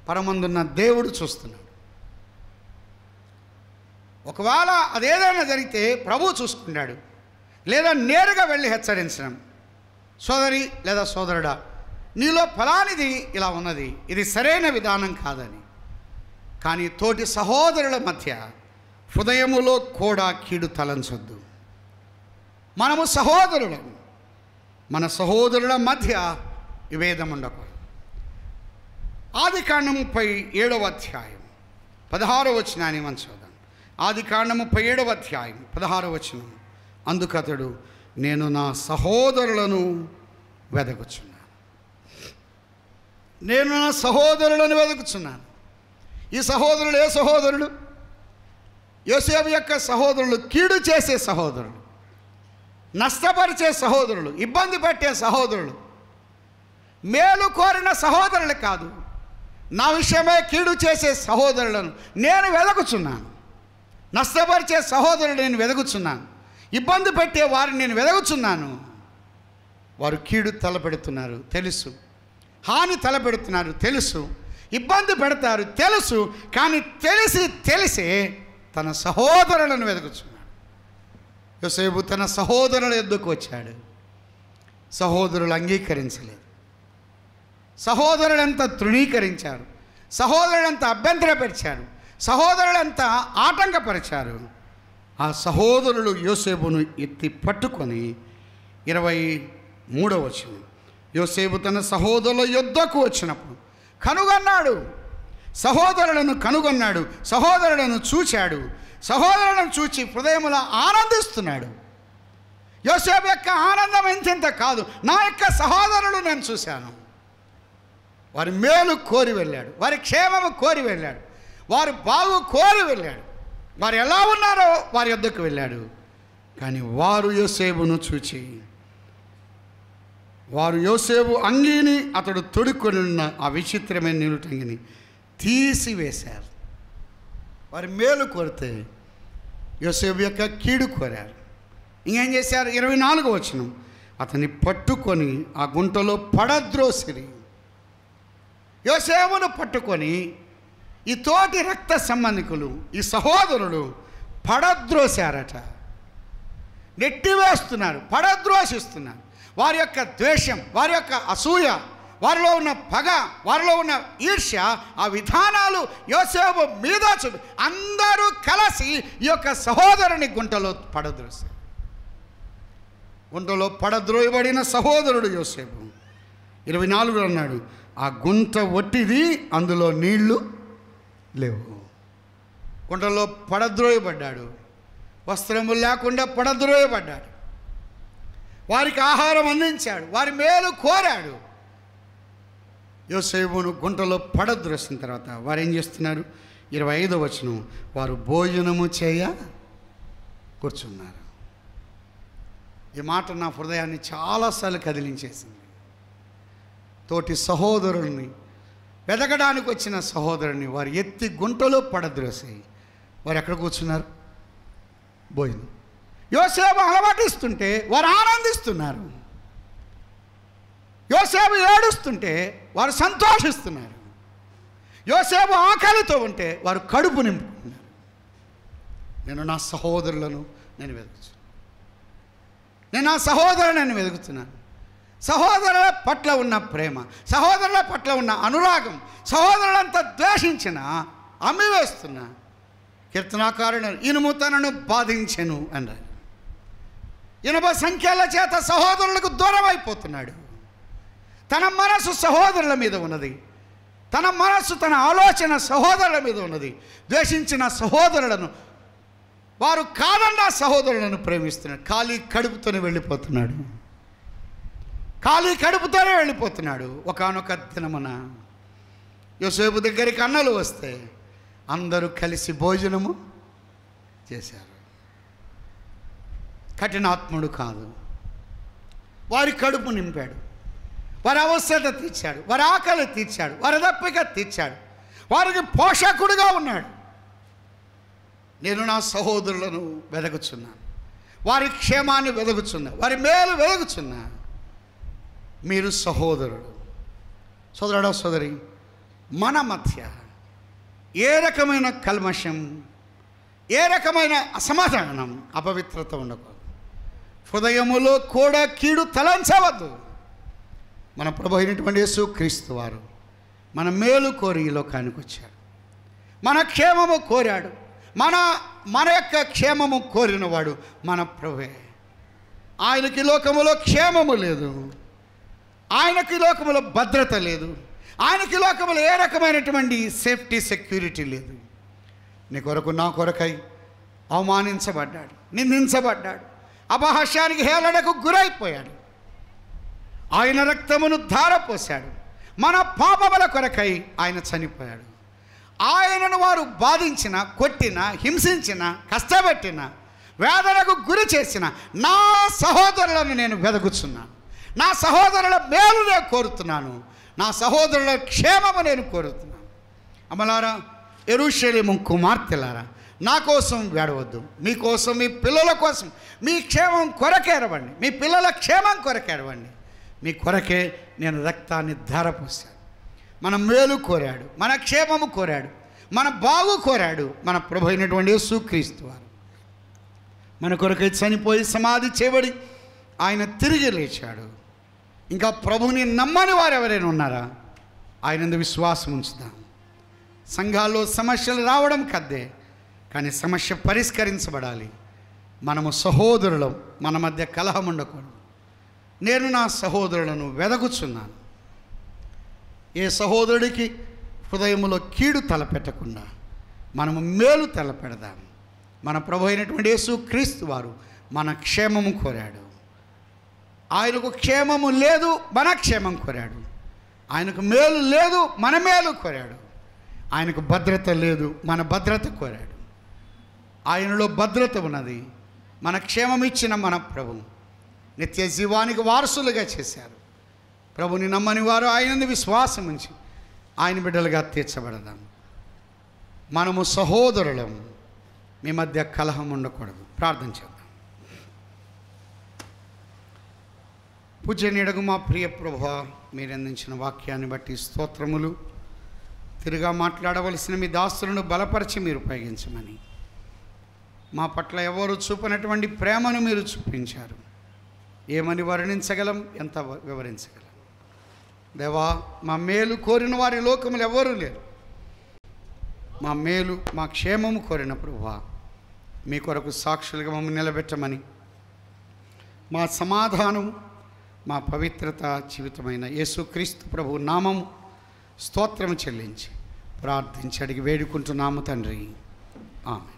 A: పరమందున్న దేవుడు చూస్తున్నాడు. ఒకవేళ అదేదైనా జరిగితే ప్రభువు చూసుకున్నాడు. లేదా నేరుగా వెళ్ళి హెచ్చరించడం, సోదరి లేదా సోదరుడా, నీలో ఫలానిది ఇలా ఉన్నది, ఇది సరైన విధానం కాదని. కానీ తోటి సహోదరుల మధ్య హృదయములో కూడా కీడు తలంచొద్దు. మనము సహోదరులను, మన సహోదరుల మధ్య విభేదం ఉండకూడదు. ఆదికాండం 37వ అధ్యాయం 16వ వచనాన్ని మనం చదువుదాం. ఆదికాండం 37వ అధ్యాయం 16వ వచనం. అందుకతడు, నేను నా సహోదరులను వెదకుచున్నాను, నేను నా సహోదరులను వెదకుచున్నాను. ఈ సహోదరులు ఏ సహోదరులు? యోసేపు యొక్క సహోదరులు కీడు చేసే సహోదరులు, నష్టపరిచే సహోదరులు, ఇబ్బంది పెట్టే సహోదరులు, మేలు కోరిన సహోదరులు కాదు, నా విషయమే కీడు చేసే సహోదరులను నేను వెదకుచున్నాను. నష్టపరిచే సహోదరులు నేను వెదకుచున్నాను, ఇబ్బంది పెట్టే వారిని నేను వెదకుచున్నాను. వారు కీడు తలపెడుతున్నారు తెలుసు, హాని తలపెడుతున్నారు తెలుసు, ఇబ్బంది పెడతారు తెలుసు, కానీ తెలిసే తన సహోదరులను వెదకుచున్నాడు. యోసేపు తన సహోదరుల యొద్దకు వచ్చాడు. సహోదరులు అంగీకరించలేదు. సహోదరులంతా తృణీకరించారు, సహోదరులంతా అభ్యంతరపరిచారు, సహోదరులంతా ఆటంకపరిచారు. ఆ సహోదరులు యోసేపును ఎత్తి పట్టుకొని 23వ వచనం. యోసేపు తన సహోదరుల యొద్దకు వచ్చినప్పుడు కనుగొన్నాడు, సహోదరులను కనుగొన్నాడు, సహోదరులను చూచాడు, సహోదరులను చూచి హృదయములో ఆనందిస్తున్నాడు. యోసేపు యొక్క ఆనందం ఎంతెంత కాదు, నా యొక్క సహోదరులు నేను చూశాను. వారి మేలు కోరి వెళ్ళాడు, వారి క్షేమము కోరి వెళ్ళాడు, వారు బాగు కోరి వెళ్ళాడు, వారు ఎలా ఉన్నారో వారి యొద్దకు వెళ్ళాడు. కానీ వారు యోసేపును చూచి, వారు యోసేపు అంగీని, అతడు తొడుక్కొని ఉన్న ఆ విచిత్రమైన నిలుటంగిని తీసివేశారు. వారి మేలు కోరితే యోసేపు యొక్క కీడు కోరారు. ఇంకేం చేశారు? 24వ వచనం. అతన్ని పట్టుకొని ఆ గుంటలో పడద్రోసిరి. యోసేపును పట్టుకొని ఈ తోటి రక్త సంబంధికులు, ఈ సహోదరులు పడద్రోశారట. నెట్టివేస్తున్నారు, పడద్రోసిస్తున్నారు. వారి యొక్క ద్వేషం, వారి యొక్క అసూయ, వారిలో ఉన్న పగ, వారిలో ఉన్న ఈర్ష్య, ఆ విధానాలు యోసేపు మీద చూపి అందరూ కలిసి ఈ యొక్క సహోదరుని గుంటలో పడద్రోశారు. గుంటలో పడద్రోయబడిన సహోదరుడు యోసేపు. 24 అన్నాడు, ఆ గుంట ఒట్టిది, అందులో నీళ్లు లేవు. గుంటలో పడద్రోయబడ్డాడు, వస్త్రములు లేకుండా పడద్రోయబడ్డాడు. వారికి ఆహారం అందించాడు, వారి మేలు కోరాడు. యోసేపును గుంటలో పడద్రోసిన తర్వాత వారు ఏం చేస్తున్నారు? 25వ వచనం. వారు భోజనము చేయ కూర్చున్నారు. ఈ మాట నా హృదయాన్ని చాలాసార్లు కదిలించేసింది. తోటి సహోదరుల్ని వెదకడానికి వచ్చిన సహోదరుని వారు ఎత్తి గుంటలో పడద్రోసి వారు ఎక్కడ కూర్చున్నారు? భోజనం. యోసేపు అలవాటిస్తుంటే వారు ఆనందిస్తున్నారు. యోసేపు ఏడుస్తుంటే వారు సంతోషిస్తున్నారు. యోసేపు ఆకలితో ఉంటే వారు కడుపు నింపుకున్నారు. నేను నా సహోదరులను వెతుకుతున్నాను. నేను నా సహోదరులను వెతుకుతున్నాను. సహోదరుల పట్ల ఉన్న ప్రేమ, సహోదరుల పట్ల ఉన్న అనురాగం, సహోదరులంతా ద్వేషించిన అమ్మివేస్తున్నా. కీర్తనాకారుడు ఇనుము తనను బాధించెను అన్నారు. ఇనుప సంఖ్యల చేత సహోదరులకు దూరం అయిపోతున్నాడు. తన మనసు సహోదరుల మీద ఉన్నది. తన మనసు, తన ఆలోచన సహోదరుల మీద ఉన్నది. ద్వేషించిన సహోదరులను, వారు కాదన్న సహోదరులను ప్రేమిస్తున్నాడు. ఖాళీ కడుపుతోనే వెళ్ళిపోతున్నాడు. ఖాళీ కడుపుతోనే వెళ్ళిపోతున్నాడు. ఒకానొక దినమున యోసేపు దగ్గరికి అన్నలు వస్తే అందరూ కలిసి భోజనము చేశారు. కఠినాత్ముడు కాదు, వారి కడుపు నింపాడు, వారి అవసరత తీర్చాడు, వారి ఆకలి తీర్చాడు, వారి దప్పిక తీర్చాడు, వారికి పోషకుడుగా ఉన్నాడు. నేను నా సహోదరులను వెదకుచున్నాను, వారి క్షేమాన్ని వెదకుచున్నా, వారి మేలు వెదకుచున్నా. మీరు సహోదరుడు. సోదరుడు సోదరి, మన మధ్య ఏ రకమైన కల్మషం, ఏ రకమైన అసమాధానం, అపవిత్రత ఉండకూడదు. హృదయములో కూడా కీడు తలంచవద్దు. మన ప్రభు అయినటువంటి యేసుక్రీస్తు వారు మన మేలు కోరి ఈ లోకానికి వచ్చాడు. మన క్షేమము కోరాడు. మన యొక్క క్షేమము కోరినవాడు మన ప్రభువే. ఆయనకి లోకములో క్షేమము లేదు, ఆయనకి లోకములో భద్రత లేదు, ఆయనకి లోకములో ఏ రకమైనటువంటి సేఫ్టీ సెక్యూరిటీ లేదు. నీ కొరకు నా కొరకై అవమానించబడ్డాడు, నిందించబడ్డాడు, అపహాస్యానికి హేళనకు గురైపోయాడు. ఆయన రక్తమును ధారపోశాడు. మన పాపముల కొరకై ఆయన చనిపోయాడు. ఆయనను వారు బాధించిన, కొట్టిన, హింసించిన, కష్టపెట్టిన, వేదనకు గురి చేసిన నా సహోదరులను నేను వెదకుచున్నాను. నా సహోదరుల మేలు నేను కోరుతున్నాను. నా సహోదరుల క్షేమము నేను కోరుతున్నాను. అమలారా, యెరూషలేము కుమార్తెలారా, నా కోసం వేడవద్దు. మీకోసం, మీ పిల్లల కోసం, మీ క్షేమం కొరకేరవండి, మీ పిల్లల క్షేమం కొరకేరవండి. మీ కొరకే నేను రక్తాన్ని ధారపోశాను. మన మేలు కోరాడు, మన క్షేమము కోరాడు, మన బాగు కోరాడు మన ప్రభు అయినటువంటి యేసుక్రీస్తు వారు. మన కొరకై చనిపోయి సమాధి చేయబడి ఆయన తిరిగి లేచాడు. ఇంకా ప్రభుని నమ్మని వారు ఎవరైనా ఉన్నారా? ఆయనందు విశ్వాసం ఉంచుదాం. సంఘాల్లో సమస్యలు రావడం కద్దే, కానీ సమస్య పరిష్కరించబడాలి. మనము సహోదరులం, మన మధ్య కలహం ఉండకూడదు. నేను నా సహోదరులను వెదకుచున్నాను. ఏ సహోదరుడికి హృదయములో కీడు తలపెట్టకుండా మనము మేలు తలపెడదాం. మన ప్రభు అయినటువంటి యేసుక్రీస్తు వారు మన క్షేమము కోరాడు. ఆయనకు క్షేమము లేదు, మన క్షేమం కోరాడు. ఆయనకు మేలు లేదు, మన మేలు కోరాడు. ఆయనకు భద్రత లేదు, మన భద్రత కోరాడు. ఆయనలో భద్రత ఉన్నది. మన క్షేమం ఇచ్చిన మన ప్రభు నిత్య జీవానికి వారసులుగా చేశారు. ప్రభుని నమ్మని వారు ఆయన విశ్వాసం ఉంచి ఆయన బిడ్డలుగా తీర్చబడదాం. మనము సహోదరులం, మీ మధ్య కలహం ఉండకూడదు. ప్రార్థన చేద్దాం. పూజనీయుడగు మా ప్రియ ప్రభువా, మీరు అందించిన వాక్యాన్ని బట్టి స్తోత్రములు. తిరిగా మాట్లాడవలసిన మీ దాసులను బలపరిచి మీరు ఉపయోగించమని, మా పట్ల ఎవరు చూపనటువంటి ప్రేమను మీరు చూపించారు. ఏమని వర్ణించగలం, ఎంత వివరించగలం? దేవా, మా మేలు కోరిన వారి లోకములు ఎవరూ లేరు. మా మేలు, మా క్షేమము కోరిన ప్రభువా, మీ కొరకు సాక్షులుగా మమ్మల్ని నిలబెట్టమని, మా సమాధానం, మా పవిత్రత జీవితమైన యేసుక్రీస్తు ప్రభు నామము స్తోత్రము చెల్లించి ప్రార్థించి అడిగి వేడుకుంటున్నాము తండ్రి. ఆమె.